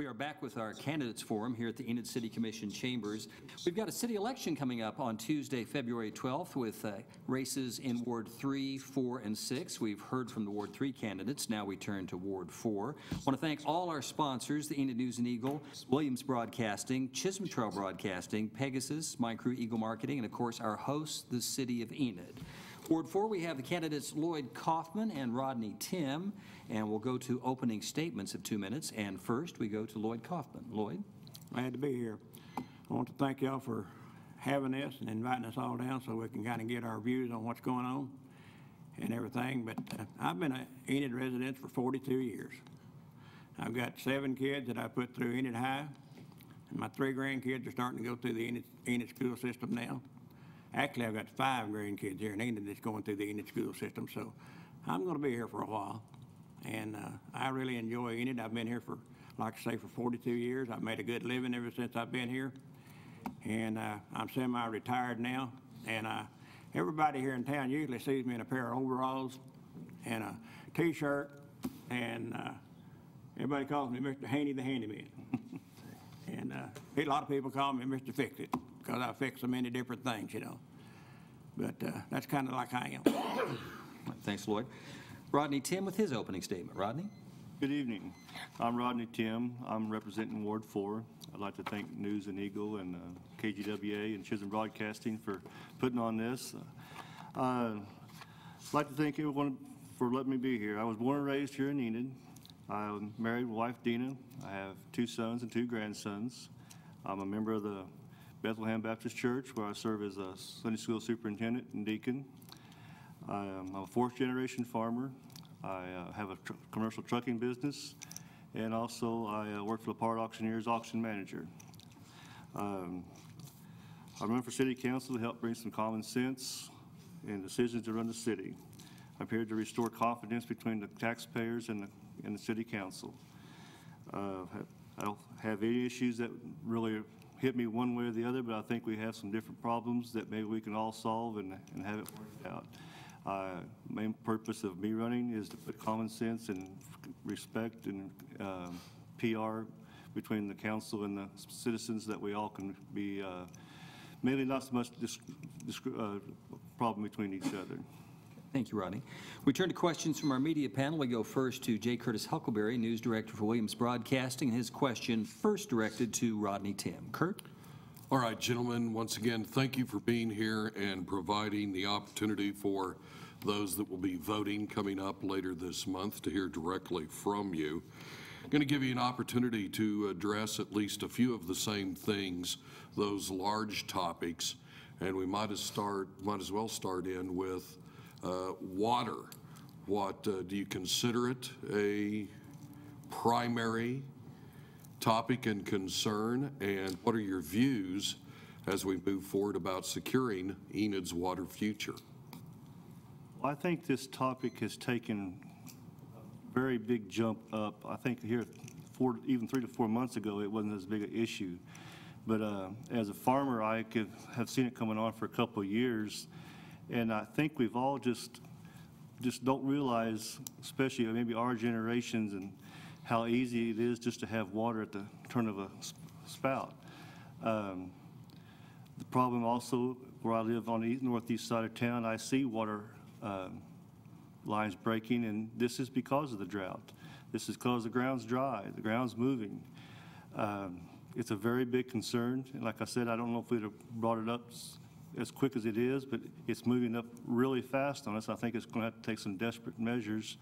We are back with our candidates forum here at the Enid City Commission chambers. We've got a city election coming up on Tuesday, February 12th with races in Ward 3, 4, and 6. We've heard from the Ward 3 candidates. Now we turn to Ward 4. I want to thank all our sponsors, the Enid News and Eagle, Williams Broadcasting, Chisholm Trail Broadcasting, Pegasus, My Crew Eagle Marketing, and of course our host, the City of Enid. Ward 4, we have the candidates Lloyd Kaufman and Rodney Tim, and we'll go to opening statements of 2 minutes. And first, we go to Lloyd Kaufman. Lloyd? Glad to be here. I want to thank y'all for having this and inviting us all down so we can kind of get our views on what's going on and everything. But I've been an Enid resident for 42 years. I've got 7 kids that I put through Enid High, and my 3 grandkids are starting to go through the Enid school system now. Actually, I've got 5 grandkids here in Enid that's going through the Enid school system, so I'm going to be here for a while. And I really enjoy Enid. I've been here for, like I say, for 42 years. I've made a good living ever since I've been here. And I'm semi-retired now. And everybody here in town usually sees me in a pair of overalls and a T-shirt. And everybody calls me Mr. Haney the Handyman. And a lot of people call me Mr. Fix-It, because I fix so many different things, you know. But that's kind of like I am. Thanks, Lloyd. Rodney Tim with his opening statement. Rodney? Good evening. I'm Rodney Tim. I'm representing Ward 4. I'd like to thank News and Eagle and KGWA and Chisholm Broadcasting for putting on this. I'd like to thank everyone for letting me be here. I was born and raised here in Enid. I'm married with wife Dina. I have 2 sons and 2 grandsons. I'm a member of the Bethlehem Baptist Church, where I serve as a Sunday school superintendent and deacon. I'm a 4th-generation farmer. I have a commercial trucking business, and also I work for the Part Auctioneers auction manager. I run for city council to help bring some common sense and decisions to run the city. I'm here to restore confidence between the taxpayers and the city council. I don't have any issues that really hit me one way or the other, but I think we have some different problems that maybe we can all solve and have it worked out. Main purpose of me running is to put common sense and respect and PR between the council and the citizens, that we all can be, mainly not so much problem between each other. Thank you, Rodney. We turn to questions from our media panel. We go first to J. Curtis Huckleberry, News Director for Williams Broadcasting. His question first directed to Rodney Tim. Kurt? All right, gentlemen, once again, thank you for being here and providing the opportunity for those that will be voting coming up later this month to hear directly from you. I'm going to give you an opportunity to address at least a few of the same things, those large topics, and we might as well start in with water. What do you consider it a primary topic and concern, and what are your views as we move forward about securing Enid's water future? Well, I think this topic has taken a very big jump up. I think here, even 3 to 4 months ago, it wasn't as big an issue. But as a farmer, I have seen it coming on for a couple of years, and I think we've all just don't realize, especially maybe our generations, and how easy it is just to have water at the turn of a spout. The problem also, where I live on the northeast side of town, I see water lines breaking, and this is because of the drought. This is because the ground's dry, the ground's moving. It's a very big concern, and like I said, I don't know if we'd have brought it up as quick as it is, but it's moving up really fast on us. I think it's going to have to take some desperate measures.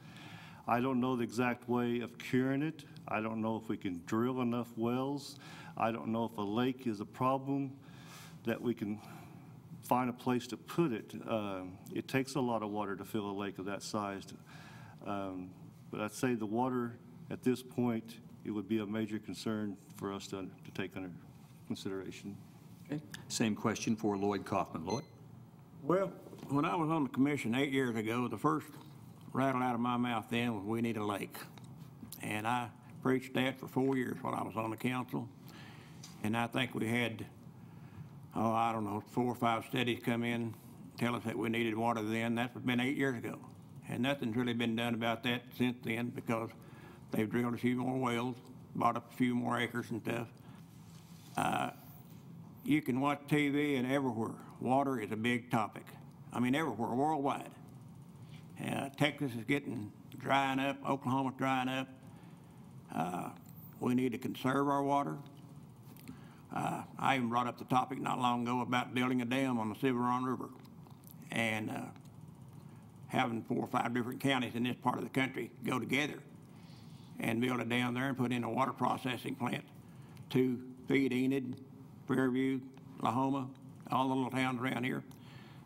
I don't know the exact way of curing it. I don't know if we can drill enough wells. I don't know if a lake is a problem, that we can find a place to put it. It takes a lot of water to fill a lake of that size. But I'd say the water at this point, it would be a major concern for us to take under consideration. Okay. Same question for Lloyd Kaufman. Lloyd? Well, when I was on the commission 8 years ago, the first rattle out of my mouth then was, we need a lake. And I preached that for 4 years while I was on the council. And I think we had, I don't know, 4 or 5 studies come in, tell us that we needed water then. That's been 8 years ago. And nothing's really been done about that since then, because they've drilled a few more wells bought up a few more acres and stuff. You can watch TV and everywhere, water is a big topic. I mean, everywhere, worldwide. Texas is drying up, Oklahoma's drying up. We need to conserve our water. I even brought up the topic not long ago about building a dam on the Cimarron River and having 4 or 5 different counties in this part of the country go together and build a dam there and put in a water processing plant to feed Enid, Fairview, Lahoma, all the little towns around here.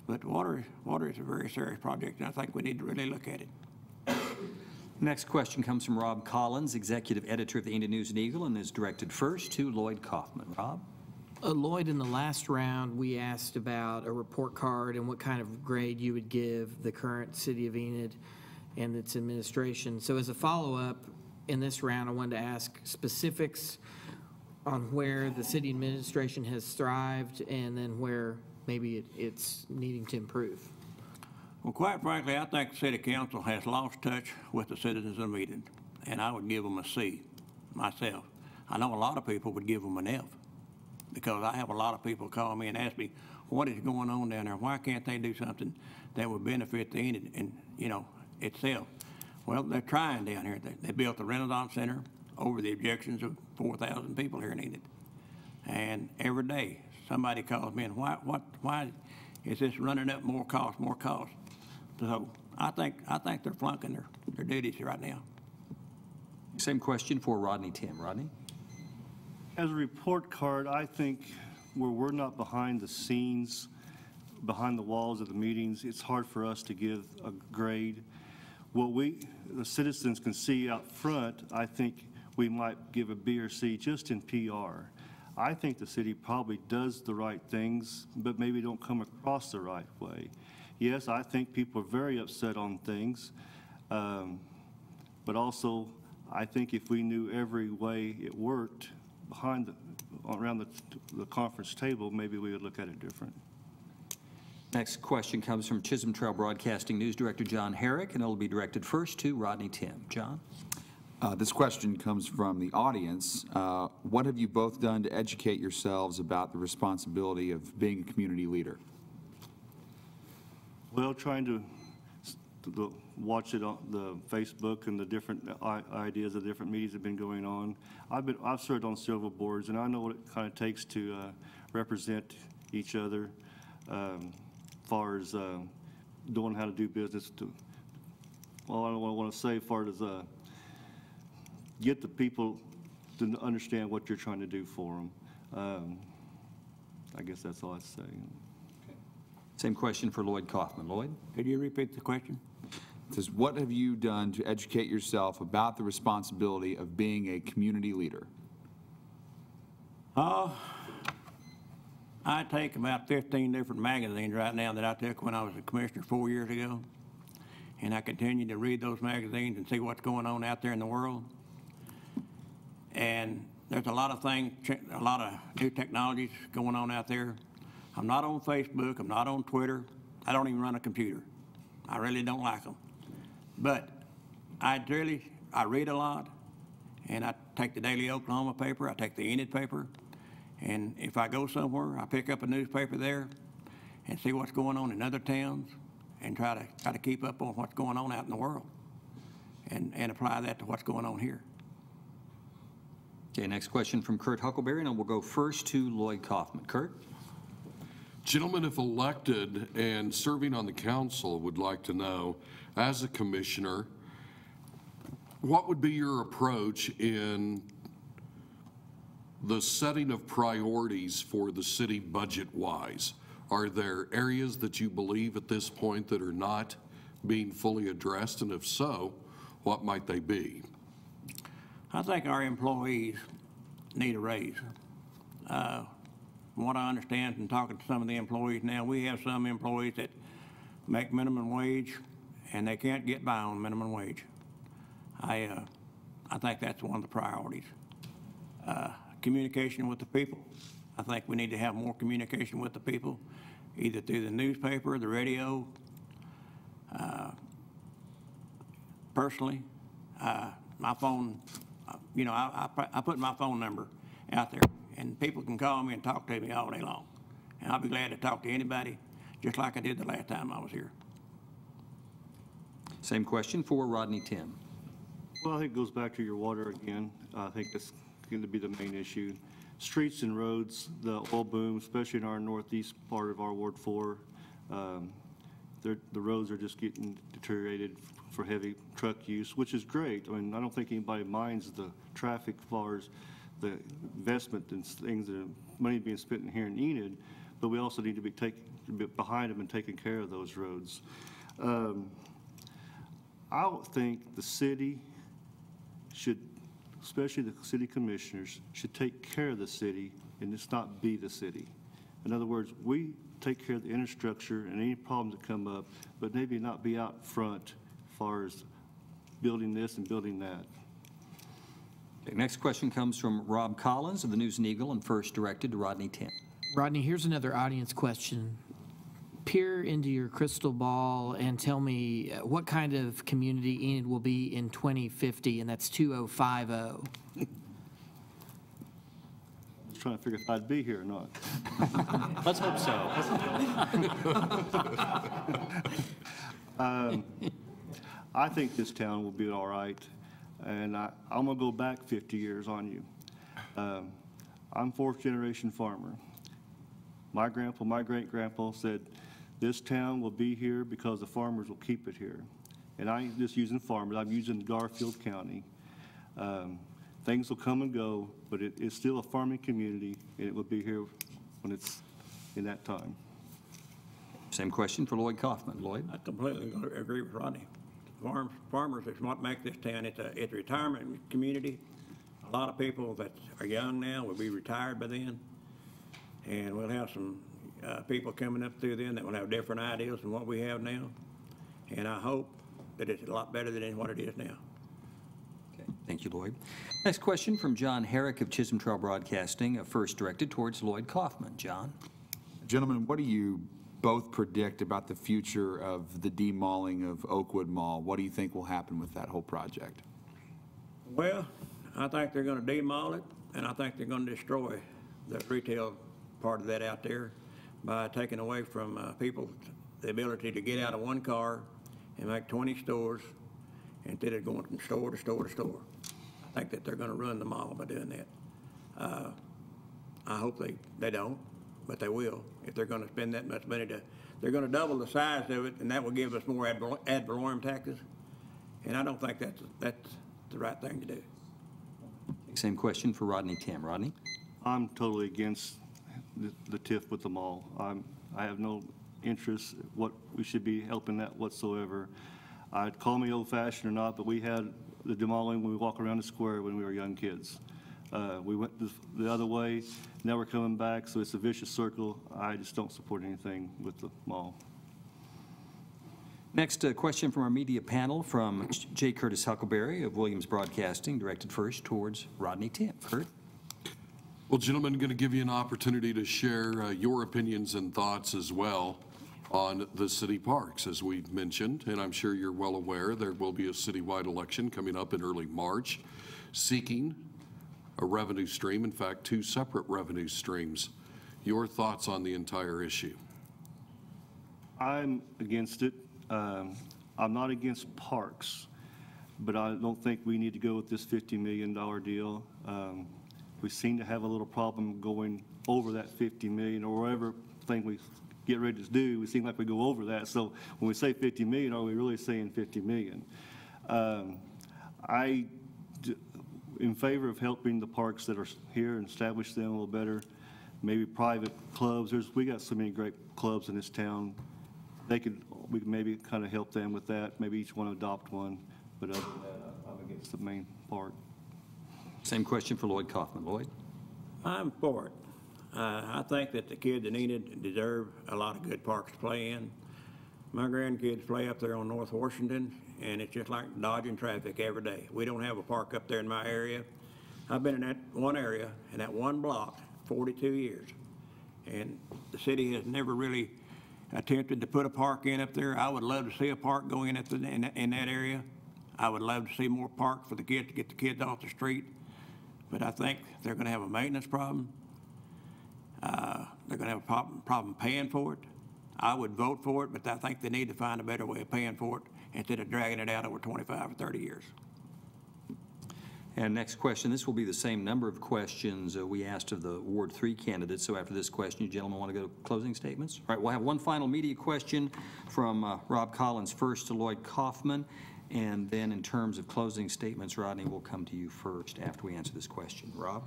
But water is a very serious project, and I think we need to really look at it. Next question comes from Rob Collins, executive editor of the Enid News and Eagle, and is directed first to Lloyd Kaufman. Rob? Lloyd, in the last round, we asked about a report card and what kind of grade you would give the current city of Enid and its administration. So as a follow-up, in this round, I wanted to ask specifics on where the city administration has thrived and then where maybe it's needing to improve. Well, quite frankly, I think the city council has lost touch with the citizens of Enid, and I would give them a C myself. I know a lot of people would give them an F because I have a lot of people call me and ask me, what is going on down there? Why can't they do something that would benefit the Enid and, itself? Well, they're trying down here. They built the Renaissance Center over the objections of 4,000 people here in Enid. And every day, somebody calls me and why is this running up more cost? So I think they're flunking their duties right now. Same question for Rodney Tim. Rodney? As a report card, I think where we're not behind the scenes, behind the walls of the meetings, it's hard for us to give a grade. What the citizens can see out front, I think we might give a B or C just in PR. I think the city probably does the right things, but maybe don't come across the right way. Yes, I think people are very upset on things, but also I think if we knew every way it worked around the conference table, maybe we would look at it different. Next question comes from Chisholm Trail Broadcasting News Director John Herrick, and it will be directed first to Rodney Tim. John? This question comes from the audience. What have you both done to educate yourselves about the responsibility of being a community leader? Well, trying to watch it on the Facebook and the different ideas of different meetings that have been going on. I've served on several boards, and I know what it kind of takes to represent each other as far as knowing how to do business. Well, I don't want to say as far as get the people to understand what you're trying to do for them. I guess that's all I'd say. Same question for Lloyd Kaufman. Lloyd? Could you repeat the question? It says, what have you done to educate yourself about the responsibility of being a community leader? I take about 15 different magazines right now that I took when I was a commissioner 4 years ago. And I continue to read those magazines and see what's going on out there in the world. And there's a lot of things, a lot of new technologies going on out there. I'm not on Facebook, I'm not on Twitter, I don't even run a computer. I really don't like them. But I read a lot, and I take the Daily Oklahoma paper, I take the Enid paper, and if I go somewhere, I pick up a newspaper there and see what's going on in other towns and try to keep up on what's going on out in the world and apply that to what's going on here. Okay, next question from Kurt Huckleberry, and we'll go first to Lloyd Kaufman. Kurt? Gentlemen, if elected and serving on the council, would like to know, as a commissioner, what would be your approach in the setting of priorities for the city budget-wise? Are there areas that you believe at this point that are not being fully addressed? And if so, what might they be? I think our employees need a raise. From what I understand from talking to some of the employees now, we have some employees that make minimum wage and they can't get by on minimum wage. I think that's one of the priorities. Communication with the people. I think we need to have more communication with the people, either through the newspaper, the radio. Personally, my phone you know, I put my phone number out there, and people can call me and talk to me all day long. And I'll be glad to talk to anybody, just like I did the last time I was here. Same question for Rodney Tim. Well, I think it goes back to your water again. I think that's going to be the main issue. Streets and roads, the oil boom, especially in our northeast part of our Ward 4, the roads are just getting deteriorated for heavy truck use, which is great. I mean, I don't think anybody minds the traffic as far as the investment and things, the money being spent in here in Enid, but we also need to be behind them and taking care of those roads. I think the city should, especially the city commissioners, should take care of the city and just not be the city. In other words, we take care of the infrastructure and any problems that come up, but maybe not be out front as far as building this and building that. Okay, next question comes from Rob Collins of the News and Eagle and first directed to Rodney Tim. Rodney, here's another audience question. Peer into your crystal ball and tell me what kind of community Enid will be in 2050, and that's 2050. Trying to figure if I'd be here or not. Let's hope so. I think this town will be all right, and I'm going to go back 50 years on you. I'm fourth-generation farmer. My grandpa, my great-grandpa said, this town will be here because the farmers will keep it here. And I ain't just using farmers, I'm using Garfield County. Things will come and go, but it's still a farming community, and it will be here when it's in that time. Same question for Lloyd Kaufman. Lloyd? I completely agree with Rodney. Farmers is what make this town. It's a retirement community. A lot of people that are young now will be retired by then, and we'll have some people coming up through then that will have different ideas than what we have now. And I hope that it's a lot better than what it is now. Okay, thank you, Lloyd. Next question from John Herrick of Chisholm Trail Broadcasting, first directed towards Lloyd Kaufman. John? Gentlemen, what do you both predict about the future of the demauling of Oakwood Mall? What do you think will happen with that whole project? Well, I think they're going to demolish it, and I think they're going to destroy the retail part of that out there by taking away from people the ability to get out of one car and make 20 stores instead of going from store to store to store. I think that they're going to ruin the mall by doing that. I hope they don't, but they will. If they're going to spend that much money they're going to double the size of it, and that will give us more ad valorem taxes. And I don't think that's the right thing to do. Same question for Rodney Tim. Rodney? I'm totally against the TIF with the mall. I have no interest what we should be helping that whatsoever. I'd call me old-fashioned or not, but we had the demoling when we walk around the square when we were young kids. We went the other way, now we're coming back, so it's a vicious circle. I just don't support anything with the mall. Next question from our media panel from J. Curtis Huckleberry of Williams Broadcasting, directed first towards Rodney Tim. Kurt? Well, gentlemen, I'm going to give you an opportunity to share your opinions and thoughts as well on the city parks. As we've mentioned, and I'm sure you're well aware, there will be a citywide election coming up in early March seeking a revenue stream, in fact, 2 separate revenue streams. Your thoughts on the entire issue? I'm against it. I'm not against parks, but I don't think we need to go with this $50 million deal. We seem to have a little problem going over that 50 million or whatever thing we get ready to do. We seem like we go over that. So when we say 50 million, are we really saying 50 million? In favor of helping the parks that are here and establish them a little better, maybe private clubs. We got so many great clubs in this town. We could maybe kind of help them with that. Maybe each one adopt one. But other than that, I'm against the main park. Same question for Lloyd Kaufman. Lloyd? I'm for it. I think that the kids in Enid deserve a lot of good parks to play in. My grandkids play up there on North Washington, and it's just like dodging traffic every day. We don't have a park up there in my area. I've been in that one area, in that one block, 42 years. And the city has never really attempted to put a park in up there. I would love to see a park going in that area. I would love to see more parks for the kids, to get the kids off the street, but I think they're going to have a maintenance problem. They're going to have a problem paying for it. I would vote for it, but I think they need to find a better way of paying for it instead of dragging it out over 25 or 30 years. And next question, this will be the same number of questions we asked of the Ward 3 candidates, so after this question, you gentlemen want to go to closing statements? All right, we'll have one final media question from Rob Collins first to Lloyd Kaufman, and then in terms of closing statements, Rodney, we'll come to you first after we answer this question. Rob?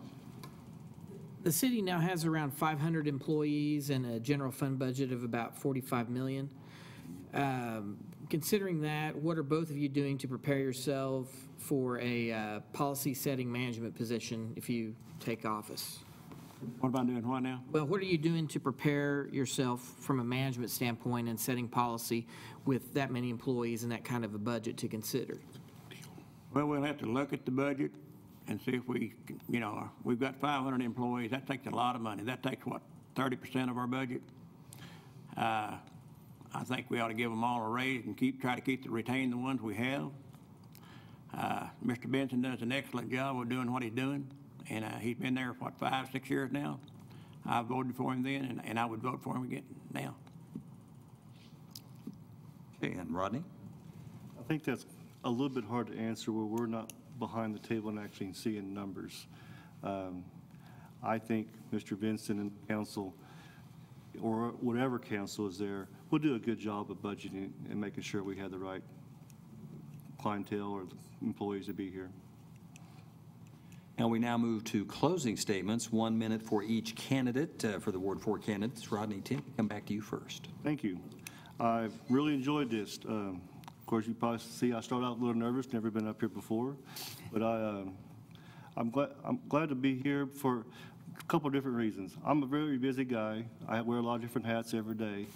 The city now has around 500 employees and a general fund budget of about $45 million. Considering that, what are both of you doing to prepare yourself for a policy-setting management position if you take office? What am I doing what now? Well, what are you doing to prepare yourself from a management standpoint and setting policy with that many employees and that kind of a budget to consider? Well, we'll have to look at the budget and see if we, you know, we've got 500 employees. That takes a lot of money. That takes, what, 30% of our budget? I think we ought to give them all a raise and try to retain the ones we have. Mr. Benson does an excellent job of doing what he's doing, and he's been there, what, 5, 6 years now? I voted for him then, and I would vote for him again now. Okay, and Rodney? I think that's a little bit hard to answer where we're not behind the table and actually seeing numbers. I think Mr. Benson and council, or whatever council is there, will do a good job of budgeting and making sure we have the right clientele or employees to be here. And we now move to closing statements, 1 minute for each candidate. For the Ward 4 candidates, Rodney, Tim, come back to you first. Thank you. I really enjoyed this. Of course, you probably see I started out a little nervous, never been up here before, but I'm glad to be here for a couple of different reasons. I'm a very busy guy. I wear a lot of different hats every day.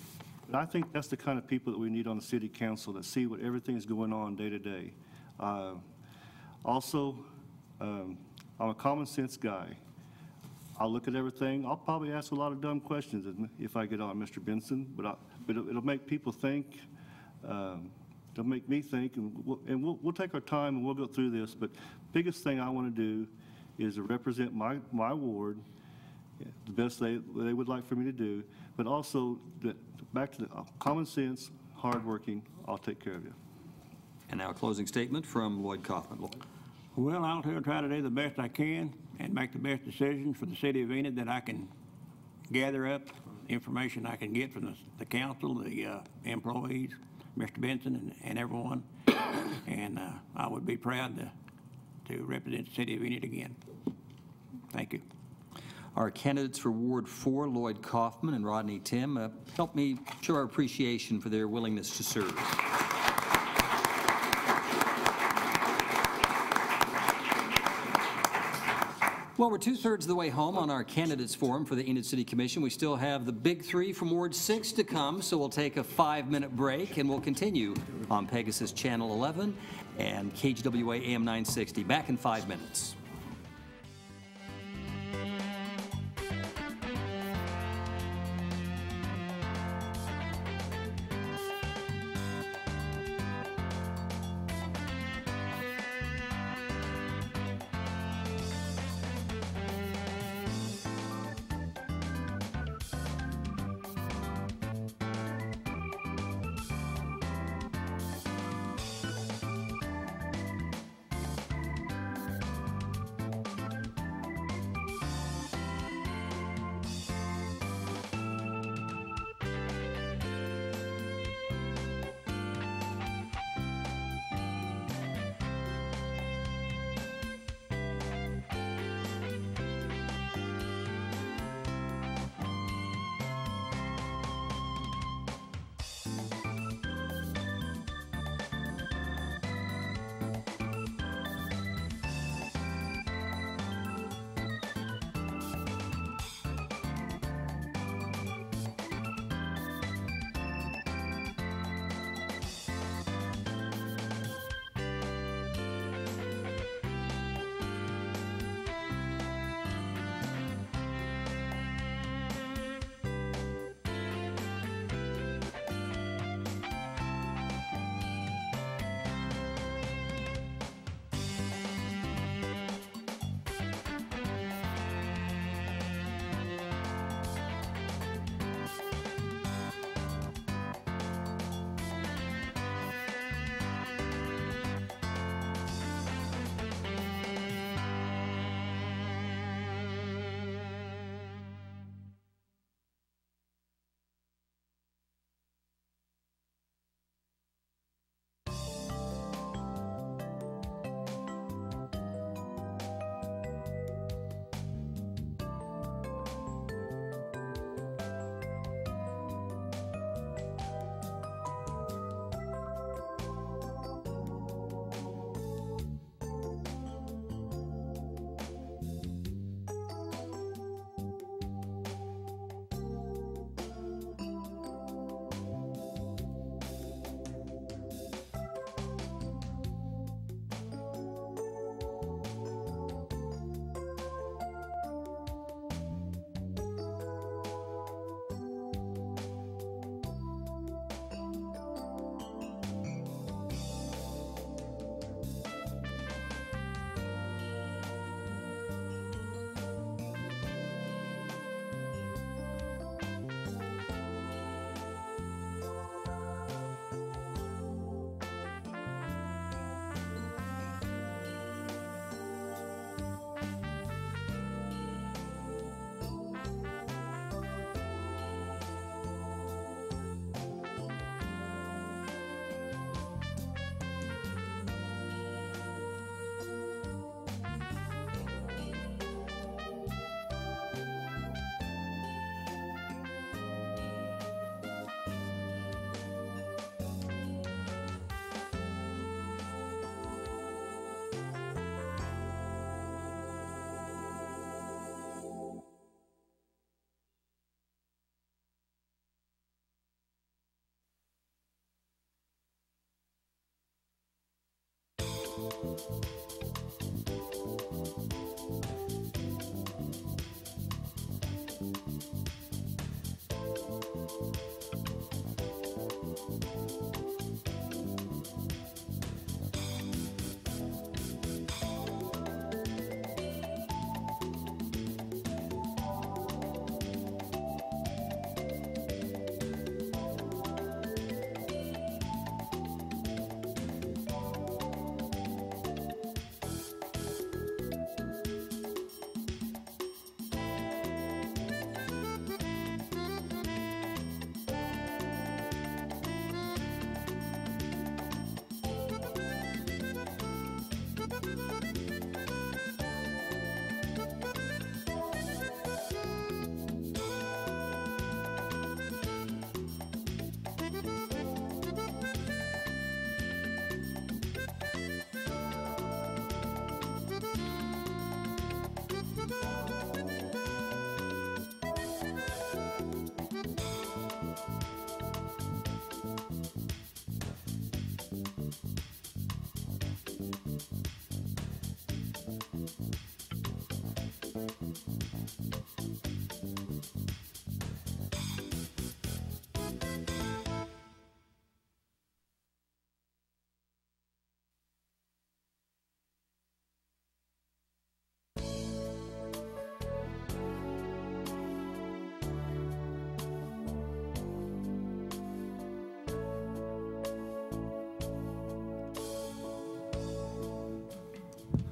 But I think that's the kind of people that we need on the city council that see what everything is going on day to day. Also, I'm a common sense guy. I'll look at everything. I'll probably ask a lot of dumb questions if I get on Mr. Benson, but it'll make people think. It'll make me think, and we'll take our time and we'll go through this. But biggest thing I want to do is to represent my ward the best they would like for me to do, but also back to the common sense, hardworking. I'll take care of you. And now a closing statement from Lloyd Kaufman. Lloyd. Well, I'll try to do the best I can and make the best decisions for the city of Enid that I can gather up information I can get from the council, the employees, Mr. Benson and everyone. And I would be proud to represent the city of Enid again. Thank you. Our candidates for Ward 4, Lloyd Kaufman and Rodney Tim, help me show our appreciation for their willingness to serve. Well, we're 2/3 of the way home on our candidates forum for the Enid City Commission. We still have the big three from Ward 6 to come, so we'll take a 5-minute break and we'll continue on Pegasus Channel 11 and KGWA AM 960. Back in 5 minutes.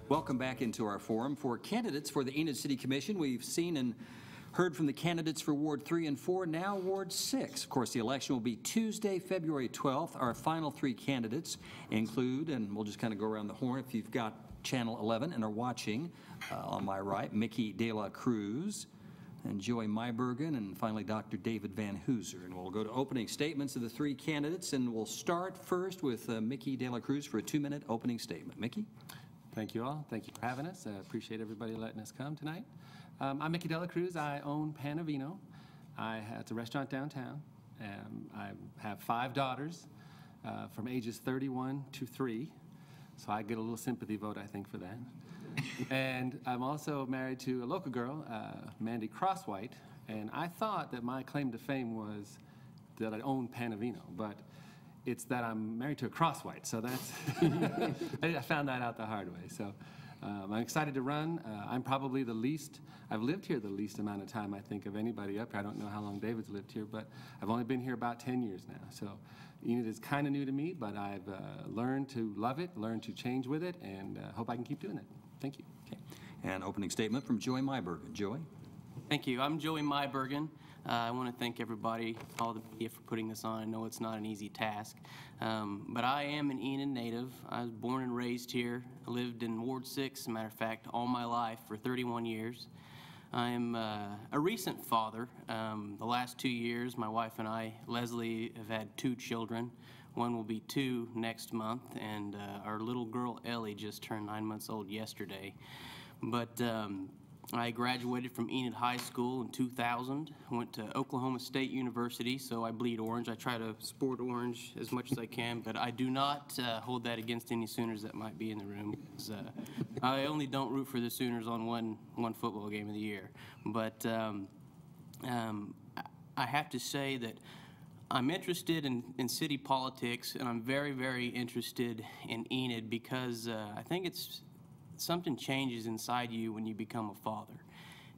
Welcome back into our forum. For candidates for the Enid City Commission, we've seen and heard from the candidates for Ward 3 and 4, now Ward 6. Of course, the election will be Tuesday, February 12th. Our final three candidates include, and we'll just kind of go around the horn if you've got Channel 11 and are watching, on my right, Mickey De La Cruz and Joy Mybergen, and finally Dr. David Van Hooser. And we'll go to opening statements of the three candidates, and we'll start first with Mickey De La Cruz for a 2-minute opening statement. Mickey? Thank you all. Thank you for having us. I appreciate everybody letting us come tonight. I'm Mickey De La Cruz. I own Panavino. It's a restaurant downtown. I have 5 daughters from ages 31 to 3, so I get a little sympathy vote, I think, for that. And I'm also married to a local girl, Mandy Crosswhite, and I thought that my claim to fame was that I own Panavino, but it's that I'm married to a Crosswhite, so that's, I found that out the hard way. So I'm excited to run. I'm probably the least, I've lived here the least amount of time, I think, of anybody up here. I don't know how long David's lived here, but I've only been here about 10 years now. So Enid is kind of new to me, but I've learned to love it, learned to change with it, and hope I can keep doing it. Thank you. Okay. And opening statement from Joy Mybergen. Joy? Thank you. I'm Joey Mybergen. I want to thank everybody, all the media, for putting this on. I know it's not an easy task, but I am an Enid native. I was born and raised here. I lived in Ward 6, as a matter of fact, all my life for 31 years. I am a recent father. The last 2 years, my wife and I, Leslie, have had 2 children. One will be 2 next month, and our little girl, Ellie, just turned 9 months old yesterday. But I graduated from Enid High School in 2000, went to Oklahoma State University, so I bleed orange. I try to sport orange as much as I can, but I do not hold that against any Sooners that might be in the room. I only don't root for the Sooners on one football game of the year. But I have to say that I'm interested in city politics, and I'm very, very interested in Enid because I think something changes inside you when you become a father.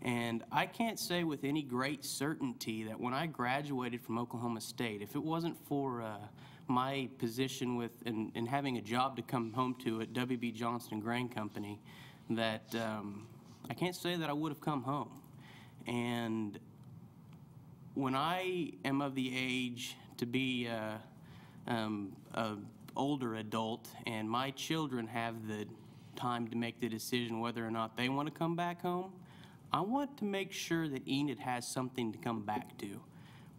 And I can't say with any great certainty that when I graduated from Oklahoma State, if it wasn't for my position with and having a job to come home to at W.B. Johnston Grain Company, that I can't say that I would have come home. And when I am of the age to be an older adult and my children have the time to make the decision whether or not they want to come back home, I want to make sure that Enid has something to come back to,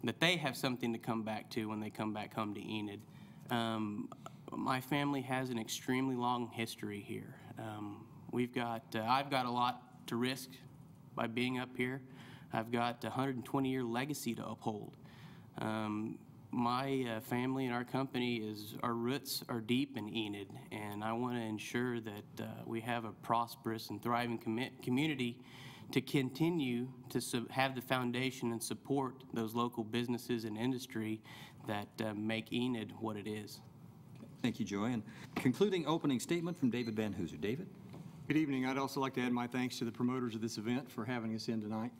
that they have something to come back to when they come back home to Enid. My family has an extremely long history here. I've got a lot to risk by being up here. I've got a 120-year legacy to uphold. my family and our company our roots are deep in Enid, and I want to ensure that we have a prosperous and thriving community to continue to have the foundation and support those local businesses and industry that make Enid what it is. Thank you, Joy. And concluding opening statement from David Van Hooser. David? Good evening. I'd also like to add my thanks to the promoters of this event for having us in tonight.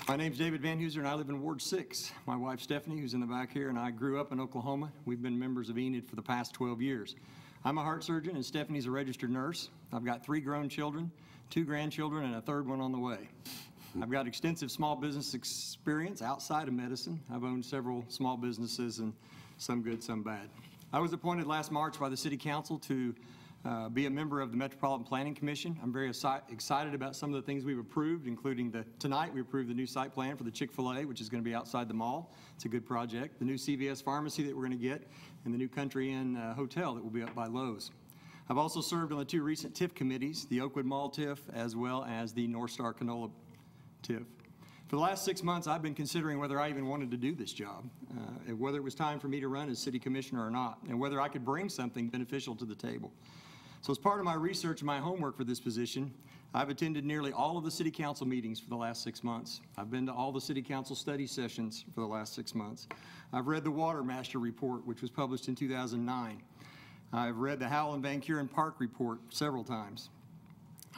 My name's David Van Hooser, and I live in Ward 6. My wife, Stephanie, who's in the back here, and I grew up in Oklahoma. We've been members of Enid for the past 12 years. I'm a heart surgeon, and Stephanie's a registered nurse. I've got 3 grown children, 2 grandchildren, and a 3rd one on the way. I've got extensive small business experience outside of medicine. I've owned several small businesses, and some good, some bad. I was appointed last March by the City Council to be a member of the Metropolitan Planning Commission. I'm very excited about some of the things we've approved, including tonight we approved the new site plan for the Chick-fil-A, which is going to be outside the mall. It's a good project. The new CVS pharmacy that we're going to get, and the new Country Inn hotel that will be up by Lowe's. I've also served on the 2 recent TIF committees, the Oakwood Mall TIF as well as the North Star Canola TIF. For the last 6 months, I've been considering whether I even wanted to do this job, and whether it was time for me to run as city commissioner or not, and whether I could bring something beneficial to the table. So as part of my research and my homework for this position, I've attended nearly all of the city council meetings for the last 6 months. I've been to all the city council study sessions for the last 6 months. I've read the Water Master Report, which was published in 2009. I've read the Howell and Van Kuren Park Report several times.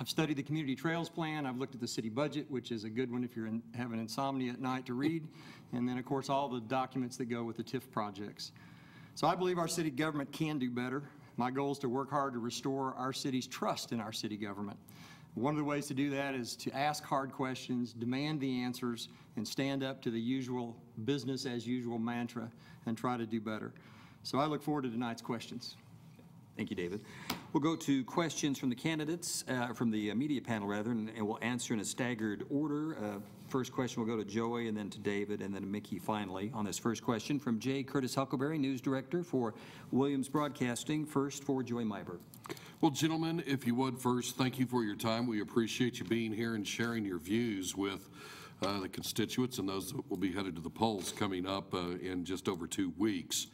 I've studied the Community Trails Plan. I've looked at the city budget, which is a good one if you're having insomnia at night to read. And then, of course, all the documents that go with the TIF projects. So I believe our city government can do better. My goal is to work hard to restore our city's trust in our city government. One of the ways to do that is to ask hard questions, demand the answers, and stand up to the usual business as usual mantra and try to do better. So I look forward to tonight's questions. Thank you, David. We'll go to questions from the candidates, from the media panel, rather, and we'll answer in a staggered order. First question will go to Joy, and then to David, and then to Mickey finally. On this first question from J. Curtis Huckleberry, News Director for Williams Broadcasting. First for Joy Myberg. Well, gentlemen, if you would first, thank you for your time. We appreciate you being here and sharing your views with the constituents and those that will be headed to the polls coming up in just over 2 weeks.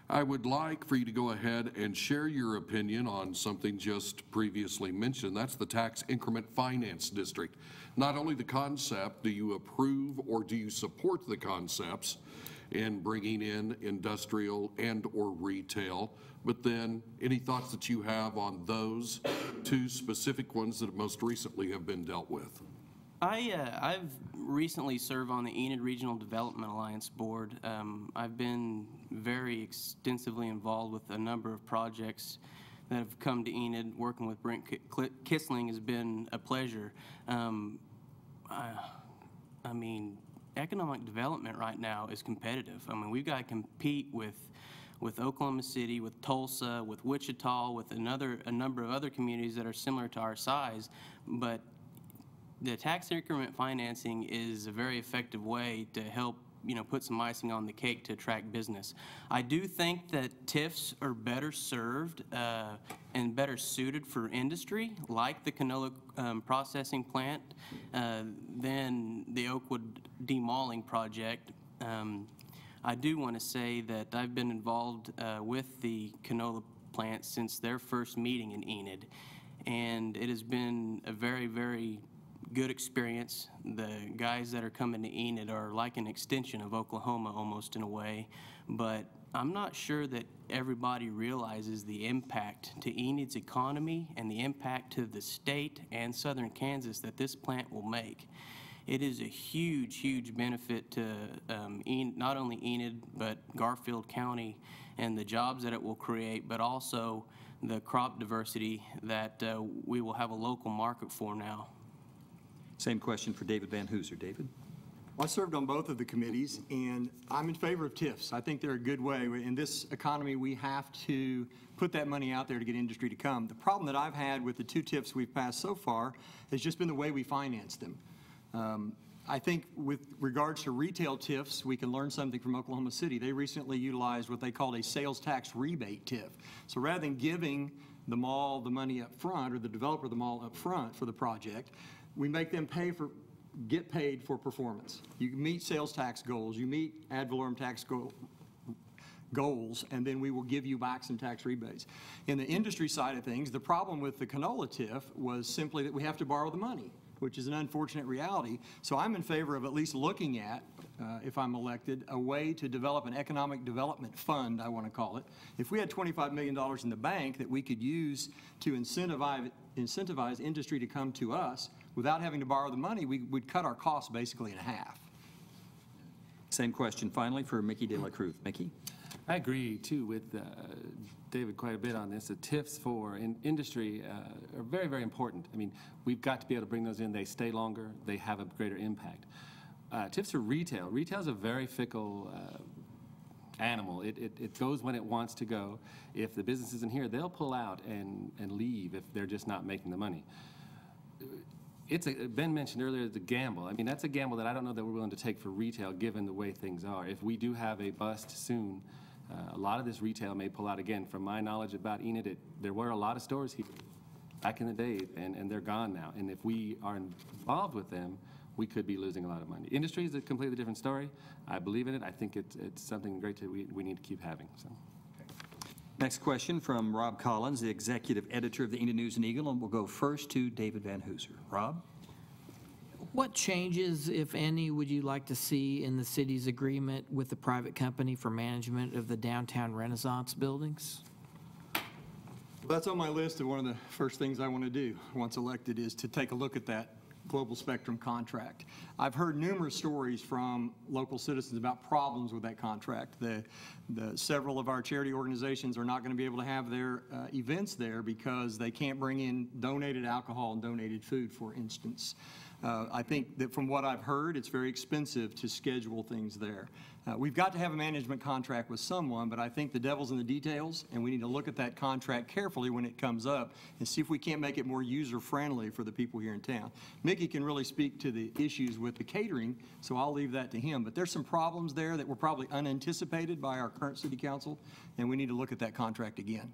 I would like for you to go ahead and share your opinion on something just previously mentioned. That's the tax increment finance district. Not only the concept, do you approve or do you support the concepts in bringing in industrial and or retail, but then any thoughts that you have on those 2 specific ones that most recently have been dealt with? I've recently served on the Enid Regional Development Alliance Board. I've been very extensively involved with a number of projects that have come to Enid. Working with Brent Kissling has been a pleasure. I mean, economic development right now is competitive. I mean, we've got to compete with Oklahoma City, with Tulsa, with Wichita, with a number of other communities that are similar to our size, but the tax increment financing is a very effective way to help, put some icing on the cake to attract business. I do think that TIFs are better served and better suited for industry, like the canola processing plant, than the Oakwood demauling project. I do want to say that I've been involved with the canola plant since their first meeting in Enid, and it has been a very, very good experience. The guys that are coming to Enid are like an extension of Oklahoma almost in a way, but I'm not sure that everybody realizes the impact to Enid's economy and the impact to the state and southern Kansas that this plant will make. It is a huge, huge benefit to not only Enid, but Garfield County and the jobs that it will create, but also the crop diversity that we will have a local market for now. Same question for David Van Hooser. David? Well, I served on both of the committees, and I'm in favor of TIFs. I think they're a good way. In this economy, we have to put that money out there to get industry to come. The problem that I've had with the 2 TIFs we've passed so far has just been the way we finance them. I think with regards to retail TIFs, we can learn something from Oklahoma City. They recently utilized what they called a sales tax rebate TIF. So rather than giving the mall the money up front, or the developer of the mall up front for the project, we make them get paid for performance. You meet sales tax goals, you meet ad valorem tax goals, and then we will give you back some tax rebates. In the industry side of things, the problem with the canola TIF was simply that we have to borrow the money, which is an unfortunate reality. So I'm in favor of at least looking at, if I'm elected, a way to develop an economic development fund, I want to call it. If we had $25 million in the bank that we could use to incentivize industry to come to us without having to borrow the money, we would cut our costs basically in half. Same question finally for Mickey De La Cruz. Mickey? I agree, too, with David quite a bit on this. The TIFs for industry are very, very important. I mean, we've got to be able to bring those in. They stay longer. They have a greater impact. TIFs for retail. Retail is a very fickle animal. It goes when it wants to go. If the business isn't here, they'll pull out and leave if they're just not making the money. Ben mentioned earlier, it's a gamble. I mean, that's a gamble that I don't know that we're willing to take for retail, given the way things are. If we do have a bust soon, a lot of this retail may pull out again. From my knowledge about Enid, there were a lot of stores here back in the day, and they're gone now. And if we are involved with them, we could be losing a lot of money. Industry is a completely different story. I believe in it. I think it's something great that we need to keep having. So. Next question from Rob Collins, the executive editor of the Enid News and Eagle, and we'll go first to David Van Hooser. Rob? What changes, if any, would you like to see in the city's agreement with the private company for management of the downtown Renaissance buildings? Well, that's on my list of one of the first things I want to do once elected is to take a look at that Global Spectrum contract. I've heard numerous stories from local citizens about problems with that contract. Several of our charity organizations are not going to be able to have their events there because they can't bring in donated alcohol and donated food, for instance. I think that from what I've heard, it's very expensive to schedule things there. We've got to have a management contract with someone, but I think the devil's in the details, and we need to look at that contract carefully when it comes up and see if we can't make it more user-friendly for the people here in town. Mickey can really speak to the issues with the catering, so I'll leave that to him. But there's some problems there that were probably unanticipated by our current city council, and we need to look at that contract again.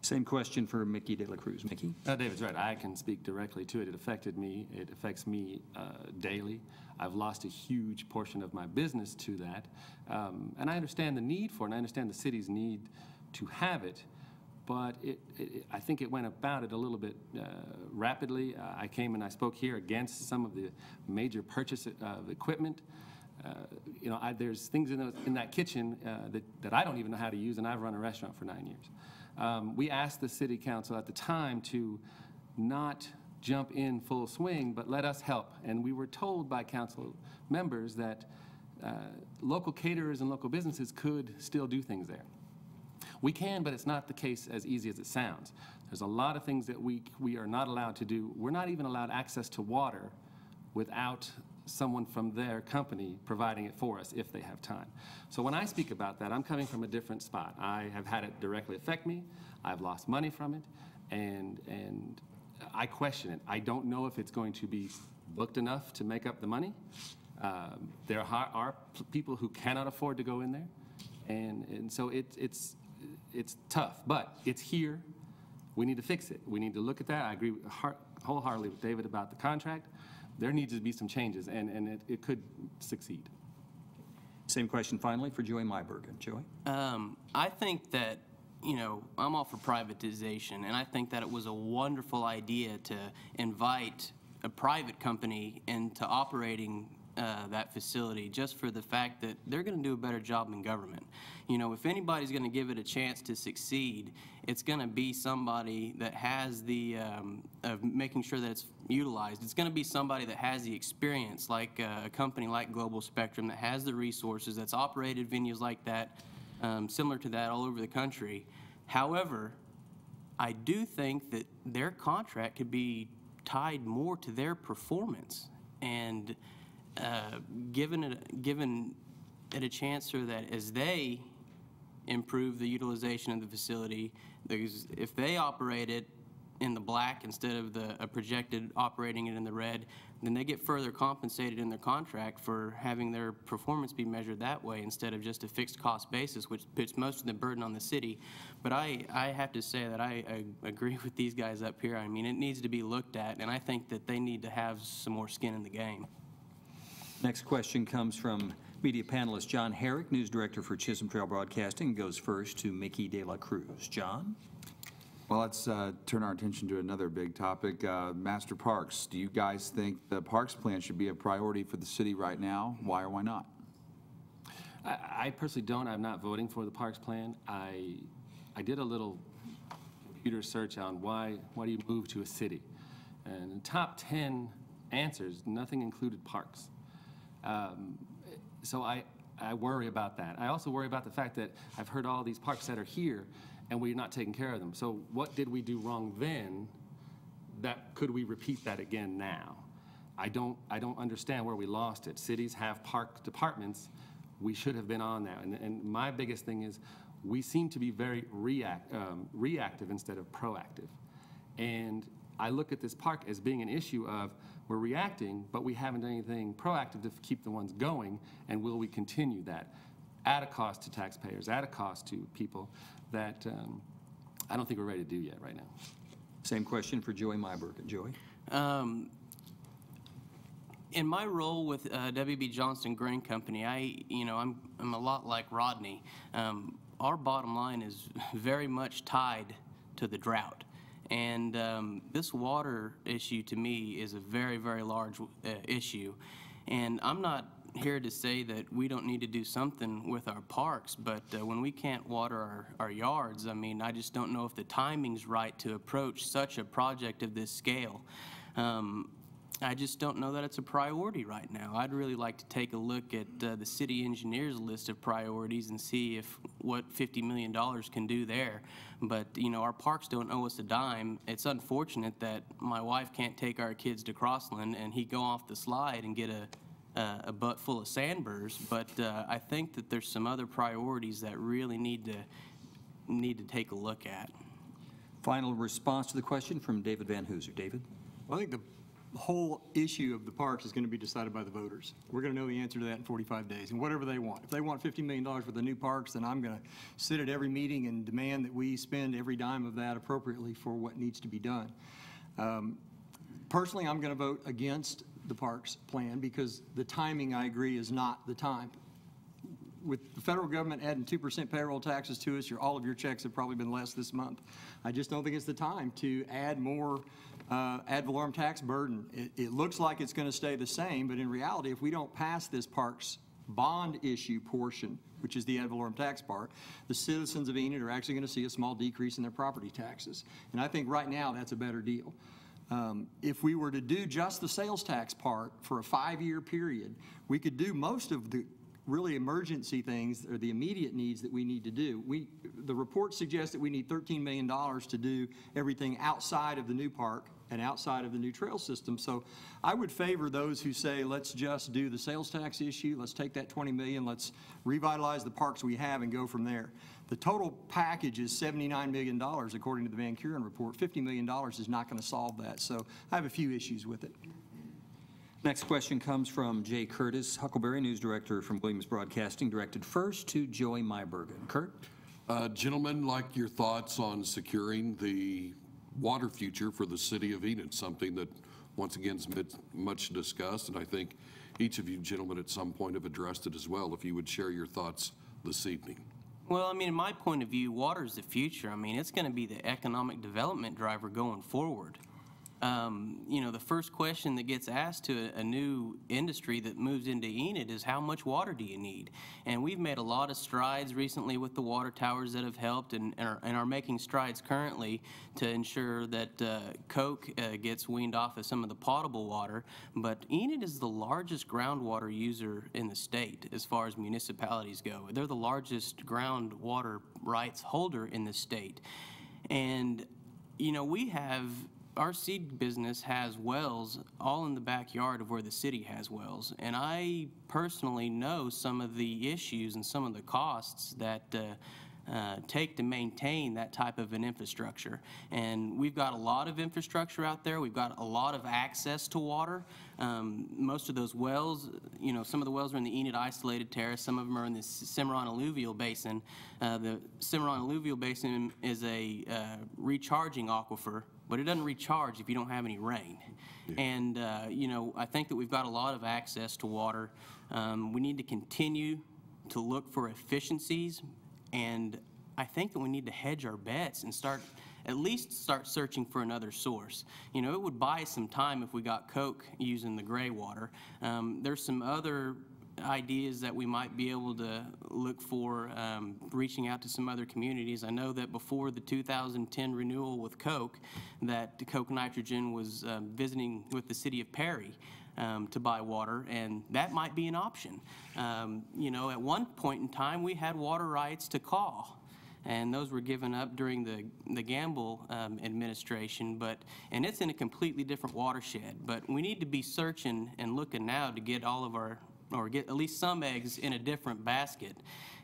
Same question for Mickey De La Cruz. Mickey? David's right. I can speak directly to it. It affected me. It affects me daily. I've lost a huge portion of my business to that. And I understand the need for it, and I understand the city's need to have it. But I think it went about it a little bit rapidly. I came and I spoke here against some of the major purchase of equipment. You know, there's things in that kitchen that I don't even know how to use, and I've run a restaurant for 9 years. We asked the city council at the time to not jump in full swing, but let us help. And we were told by council members that local caterers and local businesses could still do things there. We can, but it's not the case as easy as it sounds. There's a lot of things that we are not allowed to do. We're not even allowed access to water without someone from their company providing it for us if they have time. So when I speak about that, I'm coming from a different spot. I have had it directly affect me. I've lost money from it, and I question it. I don't know if it's going to be booked enough to make up the money. There are people who cannot afford to go in there, and so it's tough, but it's here. We need to fix it. We need to look at that. I agree wholeheartedly with David about the contract. There needs to be some changes, and it could succeed. Same question finally for Joey Myberg. Joey? I think that, you know, I'm all for privatization, and I think that it was a wonderful idea to invite a private company into operating that facility just for the fact that they're going to do a better job in government. You know, if anybody's going to give it a chance to succeed, it's going to be somebody that has the, of making sure that it's utilized. It's going to be somebody that has the experience, like a company like Global Spectrum that has the resources, that's operated venues like that, similar to that all over the country. However, I do think that their contract could be tied more to their performance and given it a chance so that as they improve the utilization of the facility, if they operate it in the black instead of the projected operating it in the red, then they get further compensated in their contract for having their performance be measured that way instead of just a fixed cost basis, which puts most of the burden on the city. But I have to say that I agree with these guys up here. I mean, it needs to be looked at, and I think that they need to have some more skin in the game. Next question comes from Media panelist John Herrick, News Director for Chisholm Trail Broadcasting, goes first to Mickey De La Cruz. John? Well, let's turn our attention to another big topic, master parks. Do you guys think the parks plan should be a priority for the city right now? Why or why not? I personally don't. I'm not voting for the parks plan. I did a little computer search on why do you move to a city? And the top 10 answers, nothing included parks. So I worry about that. I also worry about the fact that I've heard all these parks that are here and we're not taking care of them. So what did we do wrong then? That could we repeat that again now? I don't understand where we lost it. Cities have park departments. We should have been on that. And my biggest thing is we seem to be very reactive instead of proactive. And I look at this park as being an issue of we're reacting, but we haven't done anything proactive to keep the ones going, and will we continue that at a cost to taxpayers, at a cost to people that I don't think we're ready to do yet right now. Same question for Joey Myberg. Joey? In my role with WB Johnston Grain Company, I'm a lot like Rodney. Our bottom line is very much tied to the drought. And this water issue to me is a very, very large issue. And I'm not here to say that we don't need to do something with our parks, but when we can't water our yards, I mean, I just don't know if the timing's right to approach such a project of this scale. I just don't know that it's a priority right now. I'd really like to take a look at the city engineer's list of priorities and see if what $50 million can do there. But, you know, our parks don't owe us a dime. It's unfortunate that my wife can't take our kids to Crossland and he'd go off the slide and get a butt full of sandburrs. But I think that there's some other priorities that really need to take a look at. Final response to the question from David Van Hooser. David? Well, I think the whole issue of the parks is going to be decided by the voters. We're going to know the answer to that in 45 days, and whatever they want. If they want $50 million for the new parks, then I'm going to sit at every meeting and demand that we spend every dime of that appropriately for what needs to be done. Personally, I'm going to vote against the parks plan because the timing, I agree, is not the time. With the federal government adding 2% payroll taxes to us, all of your checks have probably been less this month. I just don't think it's the time to add more ad valorem tax burden. It looks like it's going to stay the same, but in reality, if we don't pass this parks bond issue portion, which is the ad valorem tax part, the citizens of Enid are actually going to see a small decrease in their property taxes. And I think right now that's a better deal. If we were to do just the sales tax part for a 5-year period, we could do most of the really emergency things or the immediate needs that we need to do. The report suggests that we need $13 million to do everything outside of the new park and outside of the new trail system. So I would favor those who say, let's just do the sales tax issue, let's take that $20 million, let's revitalize the parks we have and go from there. The total package is $79 million, according to the Van Kuren report. $50 million is not going to solve that. So I have a few issues with it. Next question comes from Jay Curtis, Huckleberry News Director from Williams Broadcasting, directed first to Joey Myberg. Kurt? Gentlemen, like your thoughts on securing the water future for the city of Enid, something that once again is much discussed, and I think each of you gentlemen at some point have addressed it as well. If you would share your thoughts this evening. Well, I mean, in my point of view, water is the future. I mean, it's going to be the economic development driver going forward. You know, the first question that gets asked to a new industry that moves into Enid is how much water do you need? And we've made a lot of strides recently with the water towers that have helped and are making strides currently to ensure that Coke gets weaned off of some of the potable water. But Enid is the largest groundwater user in the state as far as municipalities go. They're the largest groundwater rights holder in the state. And, you know, our seed business has wells all in the backyard of where the city has wells. And I personally know some of the issues and some of the costs that take to maintain that type of an infrastructure. And we've got a lot of infrastructure out there. We've got a lot of access to water. Most of those wells, you know, some of the wells are in the Enid Isolated Terrace. Some of them are in the Cimarron Alluvial Basin. The Cimarron Alluvial Basin is a recharging aquifer but it doesn't recharge if you don't have any rain. And, you know, I think that we've got a lot of access to water. We need to continue to look for efficiencies, and I think that we need to hedge our bets and at least start searching for another source. You know, it would buy some time if we got Coke using the gray water. There's some other ideas that we might be able to look for, reaching out to some other communities. I know that before the 2010 renewal with Coke, that Coke Nitrogen was visiting with the city of Perry to buy water, and that might be an option. You know, at one point in time, we had water rights to Caw, and those were given up during the Gamble administration, and it's in a completely different watershed. But we need to be searching and looking now to get all of our, or get at least some eggs in a different basket.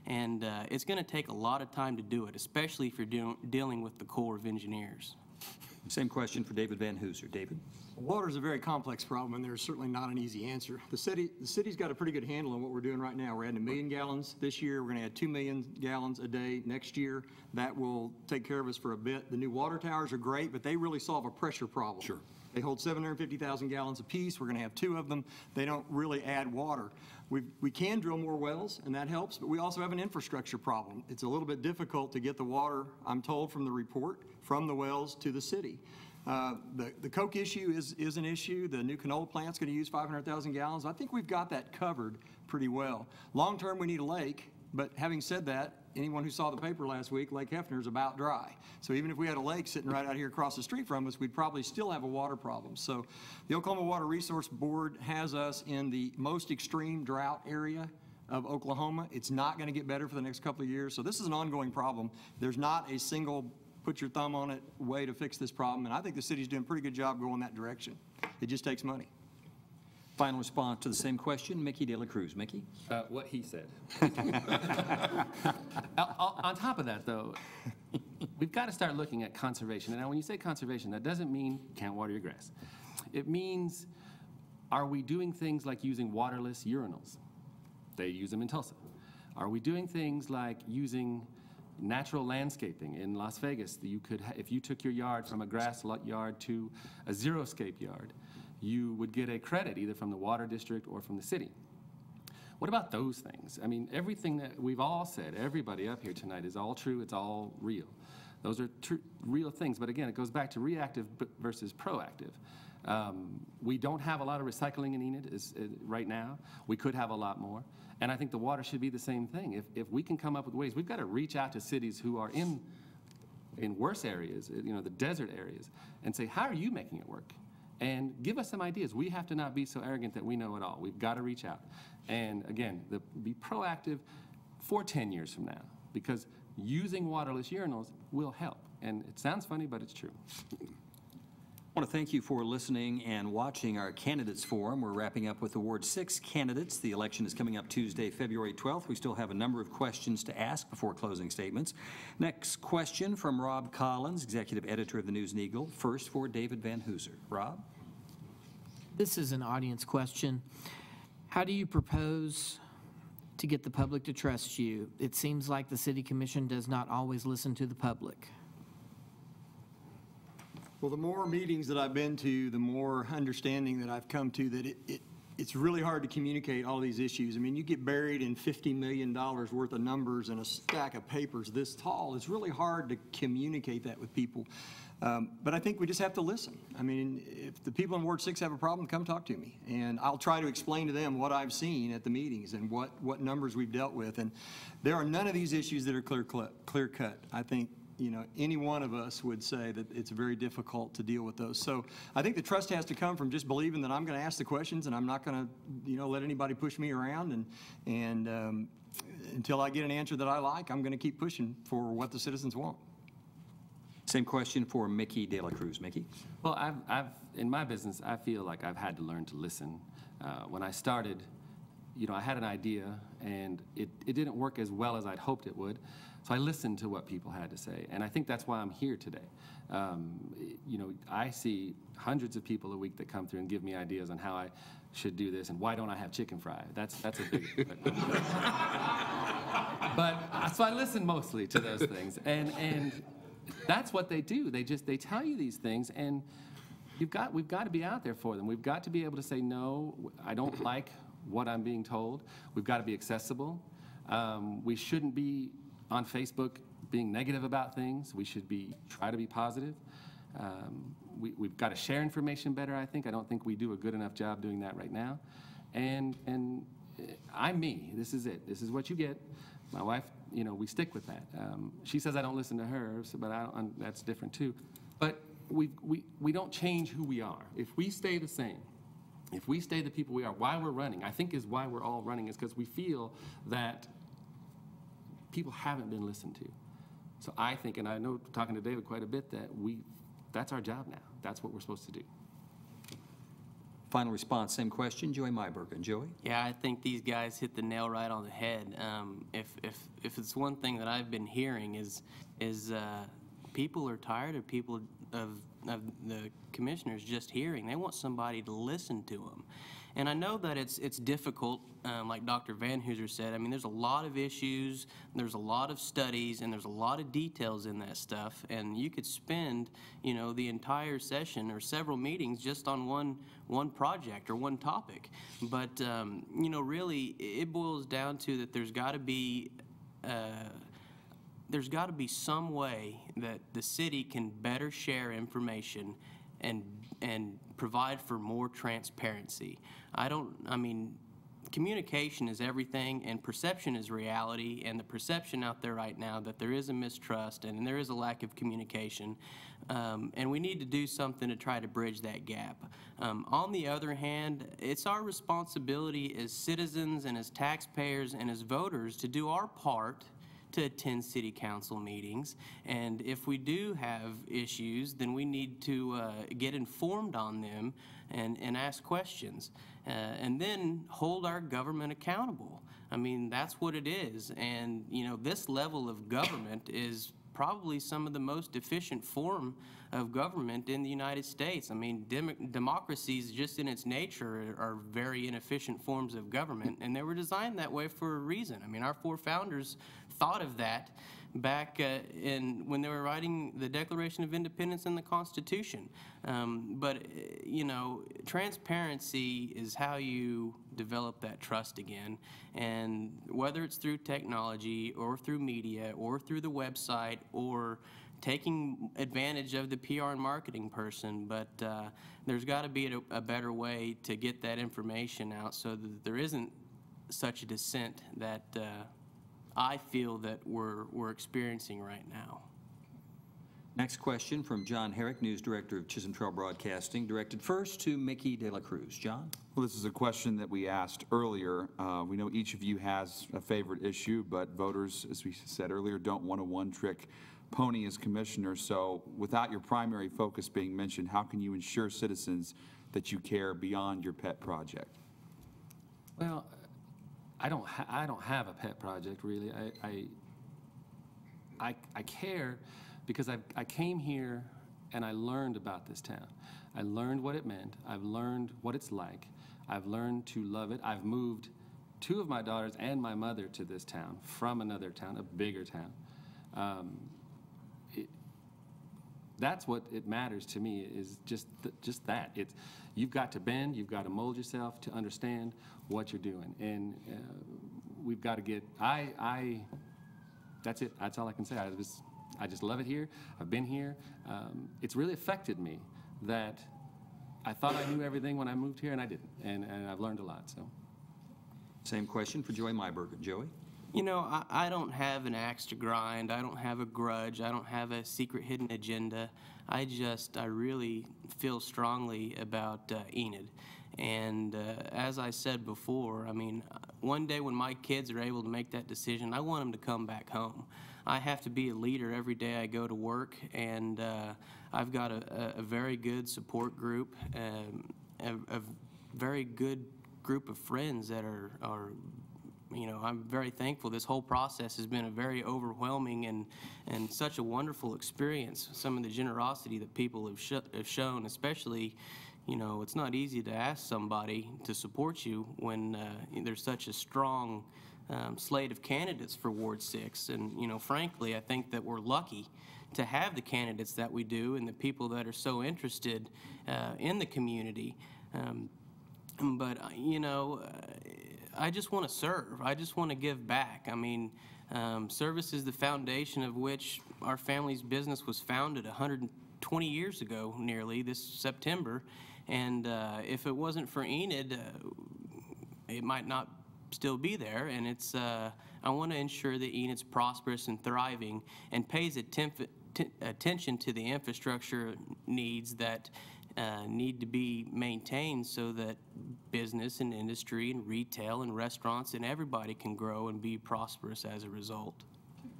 And it's going to take a lot of time to do it, especially if you're dealing with the Corps of Engineers. Same question for David Van Hooser. David? Water is a very complex problem, and there's certainly not an easy answer. The city's got a pretty good handle on what we're doing right now. We're adding 1 million gallons this year. We're going to add 2 million gallons a day next year. That will take care of us for a bit. The new water towers are great, but they really solve a pressure problem. Sure. They hold 750,000 gallons apiece. We're going to have 2 of them. They don't really add water. We can drill more wells, and that helps, but we also have an infrastructure problem. It's a little bit difficult to get the water, I'm told from the report, from the wells to the city. The Coke issue is an issue. The new canola plant's going to use 500,000 gallons. I think we've got that covered pretty well. Long term, we need a lake, but having said that, anyone who saw the paper last week, Lake Hefner is about dry. So even if we had a lake sitting right out here across the street from us, we'd probably still have a water problem. So the Oklahoma Water Resource Board has us in the most extreme drought area of Oklahoma. It's not going to get better for the next couple of years. So this is an ongoing problem. There's not a single put your thumb on it way to fix this problem, and I think the city's doing a pretty good job going that direction. It just takes money. Final response to the same question, Mickey De La Cruz. Mickey? What he said. On top of that, though, we've got to start looking at conservation. And now, when you say conservation, that doesn't mean you can't water your grass. It means, are we doing things like using waterless urinals? They use them in Tulsa. Are we doing things like using natural landscaping in Las Vegas? You could, if you took your yard from a grass yard to a xeriscape yard, you would get a credit either from the water district or from the city. What about those things? I mean, everything that we've all said, everybody up here tonight, is all true, it's all real. Those are real things, but again, it goes back to reactive versus proactive. We don't have a lot of recycling in Enid right now. We could have a lot more. And I think the water should be the same thing. If we can come up with ways, we've got to reach out to cities who are in worse areas, you know, the desert areas, and say, how are you making it work? And give us some ideas. We have to not be so arrogant that we know it all. We've got to reach out. And again, be proactive for 10 years from now, because using waterless urinals will help. And it sounds funny, but it's true. I want to thank you for listening and watching our Candidates Forum. We're wrapping up with Award 6 candidates. The election is coming up Tuesday, February 12th. We still have a number of questions to ask before closing statements. Next question from Rob Collins, Executive Editor of the News and Eagle. First for David Van Hooser. Rob? This is an audience question. How do you propose to get the public to trust you? It seems like the City Commission does not always listen to the public. Well, the more meetings that I've been to, the more understanding that I've come to that it's really hard to communicate all these issues. I mean, you get buried in $50 million worth of numbers and a stack of papers this tall. It's really hard to communicate that with people. But I think we just have to listen. I mean, if the people in Ward 6 have a problem, come talk to me. And I'll try to explain to them what I've seen at the meetings and what numbers we've dealt with. And there are none of these issues that are clear-cut. I think, you know, any one of us would say that it's very difficult to deal with those. So I think the trust has to come from just believing that I'm going to ask the questions and I'm not going to, you know, let anybody push me around. And until I get an answer that I like, I'm going to keep pushing for what the citizens want. Same question for Mickey De La Cruz. Mickey? Well, I've in my business, I feel like I've had to learn to listen. When I started, you know, I had an idea and it didn't work as well as I'd hoped it would. So I listened to what people had to say, and I think that's why I'm here today. You know, I see hundreds of people a week that come through and give me ideas on how I should do this and why don't I have chicken fry. That's a big. But so I listen mostly to those things, and that's what they do. They tell you these things, and we've got to be out there for them. We've got to be able to say, no, I don't like what I'm being told. We've got to be accessible. We shouldn't be on Facebook being negative about things. We should try to be positive. We've got to share information better, I think. I don't think we do a good enough job doing that right now. And I'm me. This is it. This is what you get. My wife, we stick with that. She says I don't listen to her, but that's different too. But we don't change who we are. If we stay the same, if we stay the people we are, why we're running, I think is why we're all running, is because we feel that people haven't been listened to. So I think, and I know talking to David quite a bit, that that's our job now. That's what we're supposed to do. Final response, same question, Joey Mybergen. Joey? Yeah, I think these guys hit the nail right on the head. If it's one thing that I've been hearing is people are tired of people of the commissioners just hearing. They want somebody to listen to them. And I know that it's difficult, like Dr. Van Hooser said. I mean, there's a lot of issues, there's a lot of studies, and there's a lot of details in that stuff. And you could spend, the entire session or several meetings just on one project or one topic. But, really, it boils down to that there's got to be some way that the city can better share information and provide for more transparency. Communication is everything, and perception is reality, and the perception out there right now that there is a mistrust and there is a lack of communication, and we need to do something to try to bridge that gap. On the other hand, it's our responsibility as citizens and as taxpayers and as voters to do our part to attend city council meetings, and if we do have issues, then we need to get informed on them and ask questions, and then hold our government accountable. I mean, that's what it is, and this level of government is probably some of the most efficient form of government in the United States. I mean, democracies just in its nature are very inefficient forms of government, and they were designed that way for a reason. I mean, our four founders thought of that back when they were writing the Declaration of Independence and the Constitution. But transparency is how you develop that trust again. And whether it's through technology or through media or through the website or taking advantage of the PR and marketing person, but there's got to be a better way to get that information out so that there isn't such a dissent that I feel that we're experiencing right now. Next question from John Herrick, News Director of Chisholm Trail Broadcasting, directed first to Mickey De La Cruz. John? Well, this is a question that we asked earlier. We know each of you has a favorite issue, but voters, as we said earlier, don't want a one-trick pony as commissioner. So without your primary focus being mentioned, how can you ensure citizens that you care beyond your pet project? Well, I don't have a pet project, really. I care because I came here and I learned about this town. I learned what it meant. I've learned what it's like. I've learned to love it. I've moved two of my daughters and my mother to this town from another town, a bigger town. That's what it matters to me, is just that. You've got to bend, you've got to mold yourself to understand what you're doing. And we've got to get, that's it. That's all I can say. I just love it here. I've been here. It's really affected me that I thought I knew everything when I moved here, and I didn't. And I've learned a lot, so. Same question for Joey Mybergen. Joey? I don't have an axe to grind. I don't have a grudge. I don't have a secret hidden agenda. I really feel strongly about Enid. And as I said before, I mean, one day when my kids are able to make that decision, I want them to come back home. I have to be a leader every day I go to work, and I've got a very good support group, a very good group of friends that are I'm very thankful. This whole process has been a very overwhelming and such a wonderful experience. Some of the generosity that people have shown, especially, you know, it's not easy to ask somebody to support you when there's such a strong slate of candidates for Ward 6. And, you know, frankly, I think that we're lucky to have the candidates that we do and the people that are so interested in the community. But, you know, I just want to serve. I just want to give back. I mean, service is the foundation of which our family's business was founded 120 years ago, nearly, this September. And if it wasn't for Enid, it might not still be there. And it's, I want to ensure that Enid's prosperous and thriving and pays attention to the infrastructure needs that need to be maintained so that business and industry and retail and restaurants and everybody can grow and be prosperous as a result.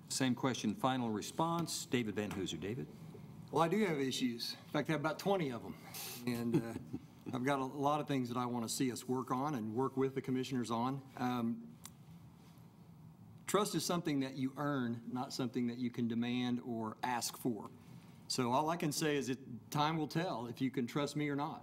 Same question, final response. David Van Hooser. David? Well, I do have issues. In fact, I have about 20 of them. And I've got a lot of things that I want to see us work on and work with the commissioners on. Trust is something that you earn, not something that you can demand or ask for. So all I can say is that time will tell if you can trust me or not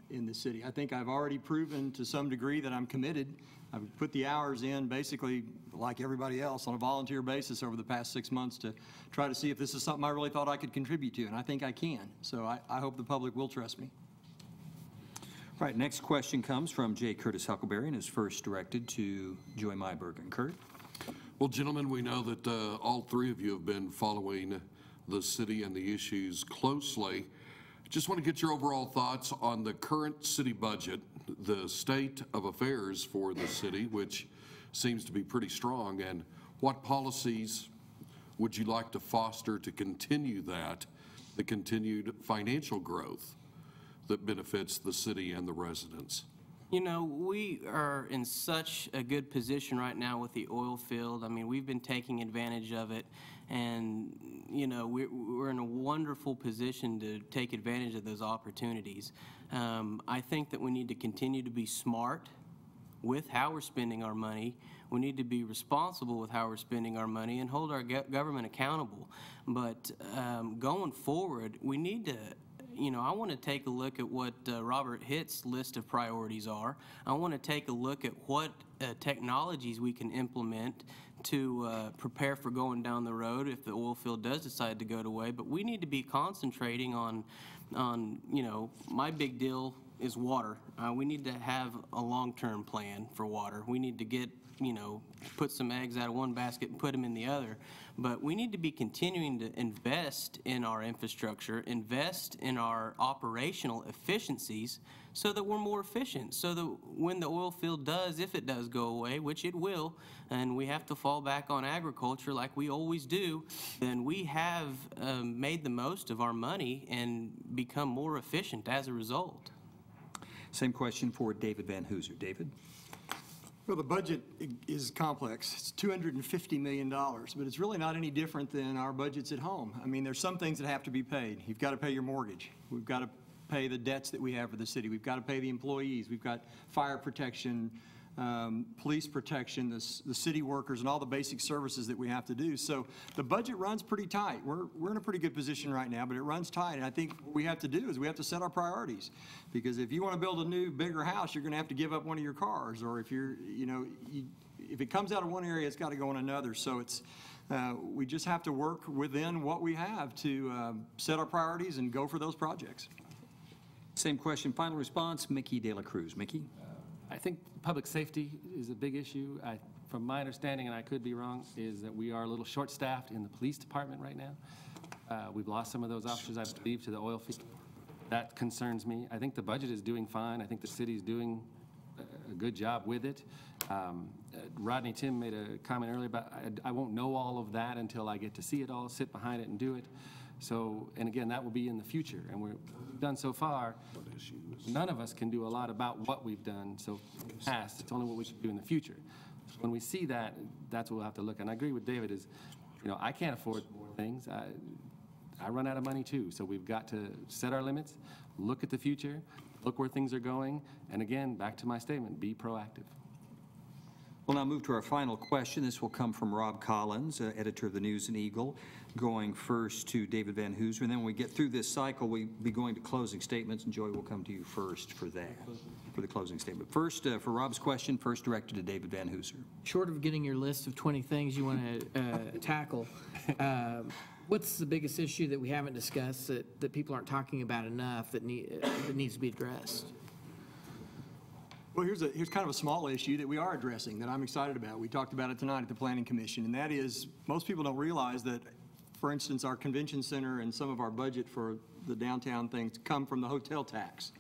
in the city. I think I've already proven to some degree that I'm committed. I've put the hours in basically like everybody else on a volunteer basis over the past 6 months to try to see if this is something I really thought I could contribute to, and I think I can. So I hope the public will trust me. All right, next question comes from J. Curtis Huckleberry and is first directed to Joy Myberg. And Kurt? Well, gentlemen, we know that all three of you have been following the city and the issues closely. Just want to get your overall thoughts on the current city budget, the state of affairs for the city, which seems to be pretty strong, and what policies would you like to foster to continue that, the continued financial growth that benefits the city and the residents? You know, we are in such a good position right now with the oil field. I mean, we've been taking advantage of it, and, you know, we're in a wonderful position to take advantage of those opportunities. I think that we need to continue to be smart with how we're spending our money. We need to be responsible with how we're spending our money and hold our government accountable. But going forward, we need to, you know, I want to take a look at what Robert Hitt's list of priorities are. I want to take a look at what technologies we can implement to prepare for going down the road if the oil field does decide to go away. But we need to be concentrating on, you know, my big deal is water. We need to have a long-term plan for water. We need to get, you know, put some eggs out of one basket and put them in the other. But we need to be continuing to invest in our infrastructure, invest in our operational efficiencies so that we're more efficient, so that when the oil field does, if it does go away, which it will, and we have to fall back on agriculture like we always do, then we have made the most of our money and become more efficient as a result. Same question for David Van Hooser. David? Well, the budget is complex. It's $250 million, but it's really not any different than our budgets at home. I mean, there's some things that have to be paid. You've got to pay your mortgage. We've got to pay the debts that we have for the city. We've got to pay the employees. We've got fire protection, police protection, the city workers, and all the basic services that we have to do. So the budget runs pretty tight. We're in a pretty good position right now, but it runs tight. And I think what we have to do is we have to set our priorities. Because if you want to build a new, bigger house, you're going to have to give up one of your cars. Or if you're, you know, if it comes out of one area, it's got to go in another. So it's, we just have to work within what we have to set our priorities and go for those projects. Same question, final response, Mickey De La Cruz. Mickey? I think public safety is a big issue. From my understanding, and I could be wrong, is that we are a little short-staffed in the police department right now. We've lost some of those officers, I believe, to the oil field. That concerns me. I think the budget is doing fine. I think the city's doing a good job with it. Rodney Tim made a comment earlier about I won't know all of that until I get to see it all, sit behind it and do it. So, and again, that will be in the future. And we've done so far, none of us can do a lot about what we've done so in the past. It's only what we should do in the future. When we see that, that's what we'll have to look at. And I agree with David is, you know, I can't afford more things. I run out of money too. So we've got to set our limits, look at the future, look where things are going. And again, back to my statement, be proactive. We'll now move to our final question. This will come from Rob Collins, editor of the News and Eagle, going first to David Van Hooser. And then when we get through this cycle, we'll be going to closing statements, and Joy will come to you first for that, for the closing statement. First, for Rob's question, first directed to David Van Hooser. Short of getting your list of 20 things you want to tackle, what's the biggest issue that we haven't discussed that people aren't talking about enough that needs to be addressed? Well, here's kind of a small issue that we are addressing that I'm excited about. We talked about it tonight at the Planning Commission, and that is most people don't realize that, for instance, our convention center and some of our budget for the downtown things come from the hotel tax.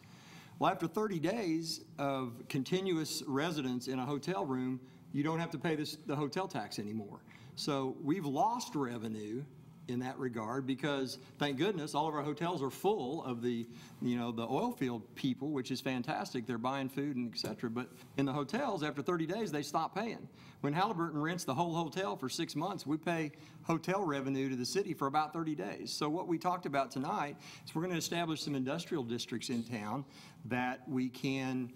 Well, after 30 days of continuous residence in a hotel room, you don't have to pay the hotel tax anymore. So we've lost revenue in that regard because, thank goodness, all of our hotels are full of the oil field people, which is fantastic. They're buying food and et cetera. But in the hotels, after 30 days, they stop paying. When Halliburton rents the whole hotel for 6 months, we pay hotel revenue to the city for about 30 days. So what we talked about tonight is we're going to establish some industrial districts in town that we can,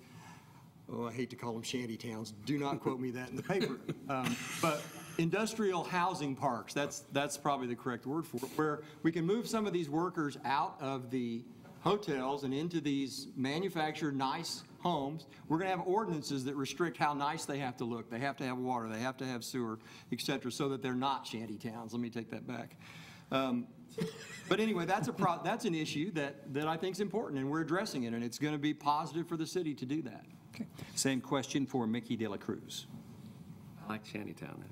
I hate to call them shanty towns. Do not quote me that in the paper. But industrial housing parks, that's probably the correct word for it, where we can move some of these workers out of the hotels and into these manufactured nice homes. We're going to have ordinances that restrict how nice they have to look. They have to have water, they have to have sewer, et cetera, so that they're not shanty towns. Let me take that back. But anyway, that's an issue that I think is important, and we're addressing it, and it's going to be positive for the city to do that. Okay. Same question for Mickey De La Cruz. I like Shantytown.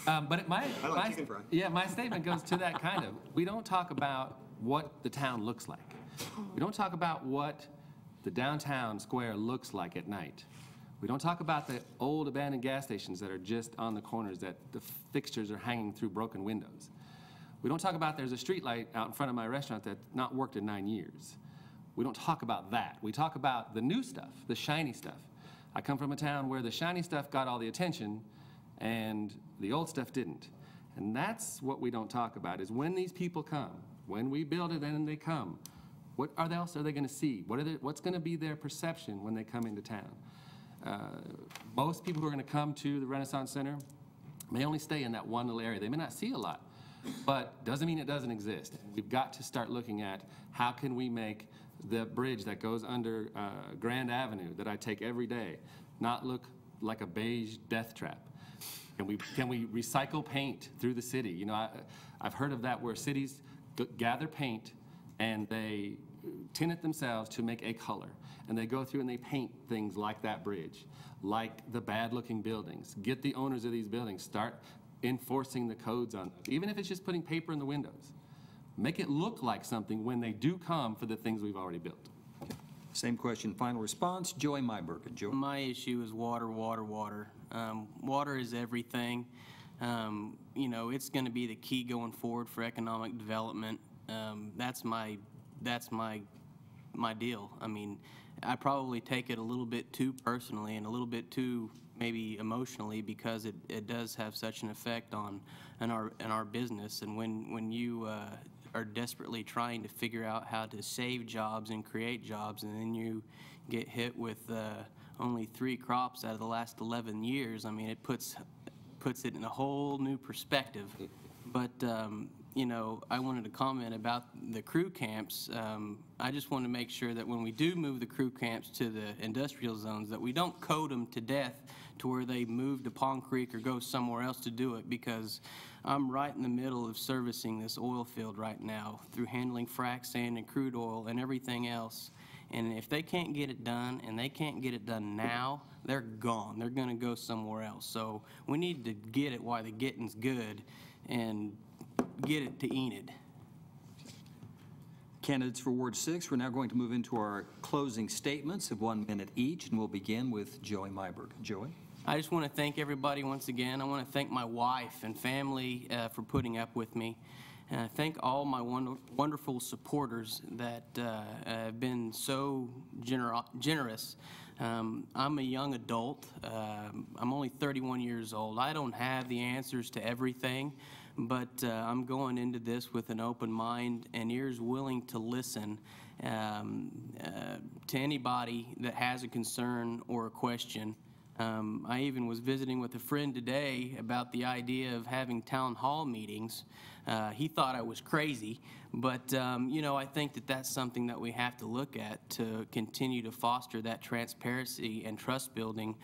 But my statement goes to that kind of. We don't talk about what the town looks like. We don't talk about what the downtown square looks like at night. We don't talk about the old abandoned gas stations that are just on the corners that the fixtures are hanging through broken windows. We don't talk about there's a street light out in front of my restaurant that's not worked in 9 years. We don't talk about that. We talk about the new stuff, the shiny stuff. I come from a town where the shiny stuff got all the attention and the old stuff didn't. And that's what we don't talk about, is when these people come, when we build it and they come, what else are they going to see? What's going to be their perception when they come into town? Most people who are going to come to the Renaissance Center may only stay in that one little area. They may not see a lot, but doesn't mean it doesn't exist. We've got to start looking at how can we make the bridge that goes under Grand Avenue that I take every day not look like a beige death trap. Can we recycle paint through the city? You know, I've heard of that where cities gather paint and they tint it themselves to make a color. And they go through and they paint things like that bridge, like the bad-looking buildings. Get the owners of these buildings, start enforcing the codes on them, even if it's just putting paper in the windows. Make it look like something when they do come for the things we've already built. Okay. Same question, final response. Joy Myburger. Joy. My issue is water, water, water. Water is everything. You know, it's going to be the key going forward for economic development. That's my deal. I mean, I probably take it a little bit too personally and a little bit too maybe emotionally because it does have such an effect on our business. And when you are desperately trying to figure out how to save jobs and create jobs, and then you get hit with only 3 crops out of the last 11 years, I mean, it puts it in a whole new perspective. But you know, I wanted to comment about the crew camps. I just want to make sure that when we do move the crew camps to the industrial zones, that we don't code them to death to where they move to Pond Creek or go somewhere else to do it, because I'm right in the middle of servicing this oil field right now through handling frac sand and crude oil and everything else. And if they can't get it done, and they can't get it done now, they're gone. They're going to go somewhere else. So we need to get it while the getting's good and get it to Enid. Candidates for Ward 6, we're now going to move into our closing statements of 1 minute each, and we'll begin with Joey Myburg. Joey? I just want to thank everybody once again. I want to thank my wife and family for putting up with me. And I thank all my wonderful supporters that have been so generous. I'm a young adult. I'm only 31 years old. I don't have the answers to everything, but I'm going into this with an open mind and ears willing to listen to anybody that has a concern or a question. I even was visiting with a friend today about the idea of having town hall meetings. He thought I was crazy, but you know, I think that that's something that we have to look at to continue to foster that transparency and trust building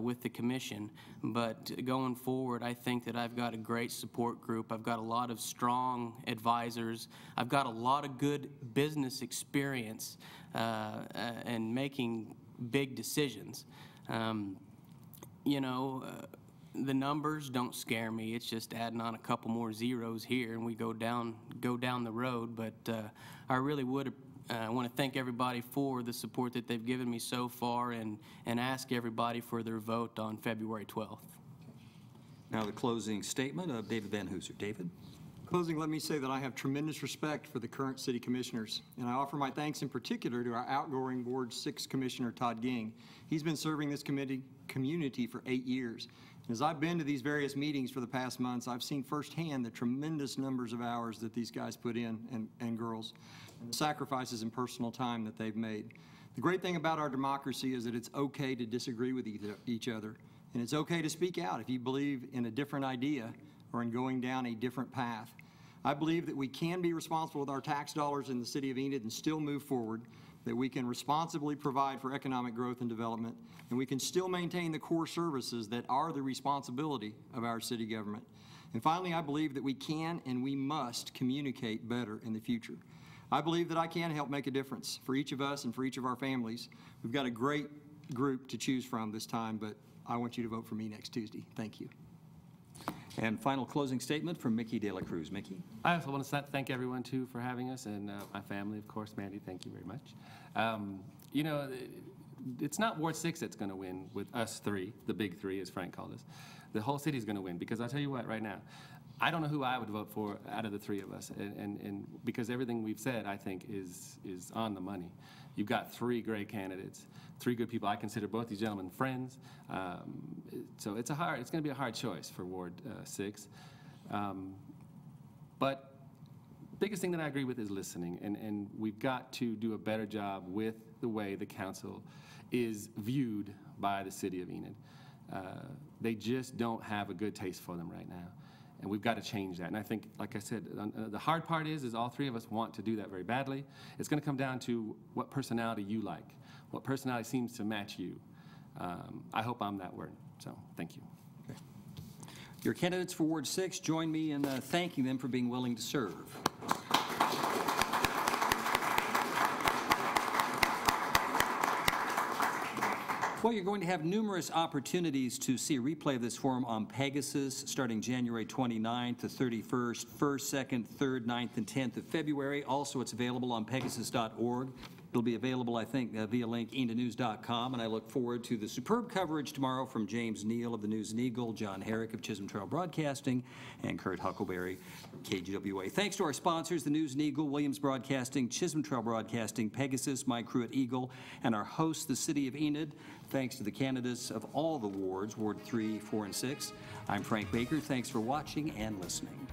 with the commission. But going forward, I think that I've got a great support group. I've got a lot of strong advisors. I've got a lot of good business experience and making big decisions. You know, the numbers don't scare me. It's just adding on a couple more zeros here, and we go down the road. But I really would want to thank everybody for the support that they've given me so far, and ask everybody for their vote on February 12th. Now the closing statement of David Van Hooser. David? Closing, let me say that I have tremendous respect for the current city commissioners, and I offer my thanks in particular to our outgoing Ward 6 Commissioner, Todd Ging. He's been serving this community for 8 years. As I've been to these various meetings for the past months, I've seen firsthand the tremendous numbers of hours that these guys put in, and girls, and the sacrifices and personal time that they've made. The great thing about our democracy is that it's okay to disagree with each other, and it's okay to speak out if you believe in a different idea or in going down a different path. I believe that we can be responsible with our tax dollars in the city of Enid and still move forward, that we can responsibly provide for economic growth and development, and we can still maintain the core services that are the responsibility of our city government. And finally, I believe that we can and we must communicate better in the future. I believe that I can help make a difference for each of us and for each of our families. We've got a great group to choose from this time, but I want you to vote for me next Tuesday. Thank you. And final closing statement from Mickey De La Cruz. Mickey? I also want to thank everyone, too, for having us, and my family, of course. Mandy, thank you very much. You know, it's not Ward 6 that's going to win with us three, the big three, as Frank called us. The whole city's going to win, because I'll tell you what, right now, I don't know who I would vote for out of the three of us, and because everything we've said, I think, is on the money. You've got three great candidates, three good people. I consider both these gentlemen friends, so it's going to be a hard choice for Ward 6. But biggest thing that I agree with is listening, and we've got to do a better job with the way the council is viewed by the city of Enid. They just don't have a good taste for them right now, and we've got to change that. And I think, like I said, the hard part is all three of us want to do that very badly. It's going to come down to what personality you like, what personality seems to match you. I hope I'm that word, so thank you. Okay. Your candidates for Ward 6, join me in thanking them for being willing to serve. Well, you're going to have numerous opportunities to see a replay of this forum on Pegasus starting January 29th to 31st, 1st, 2nd, 3rd, 9th, and 10th of February. Also, it's available on pegasus.org. It'll be available, I think, via link enidnews.com, and I look forward to the superb coverage tomorrow from James Neal of the News and Eagle, John Herrick of Chisholm Trail Broadcasting, and Kurt Huckleberry, KGWA. Thanks to our sponsors, the News and Eagle, Williams Broadcasting, Chisholm Trail Broadcasting, Pegasus, my crew at Eagle, and our host, the City of Enid. Thanks to the candidates of all the wards, Ward 3, 4, and 6. I'm Frank Baker. Thanks for watching and listening.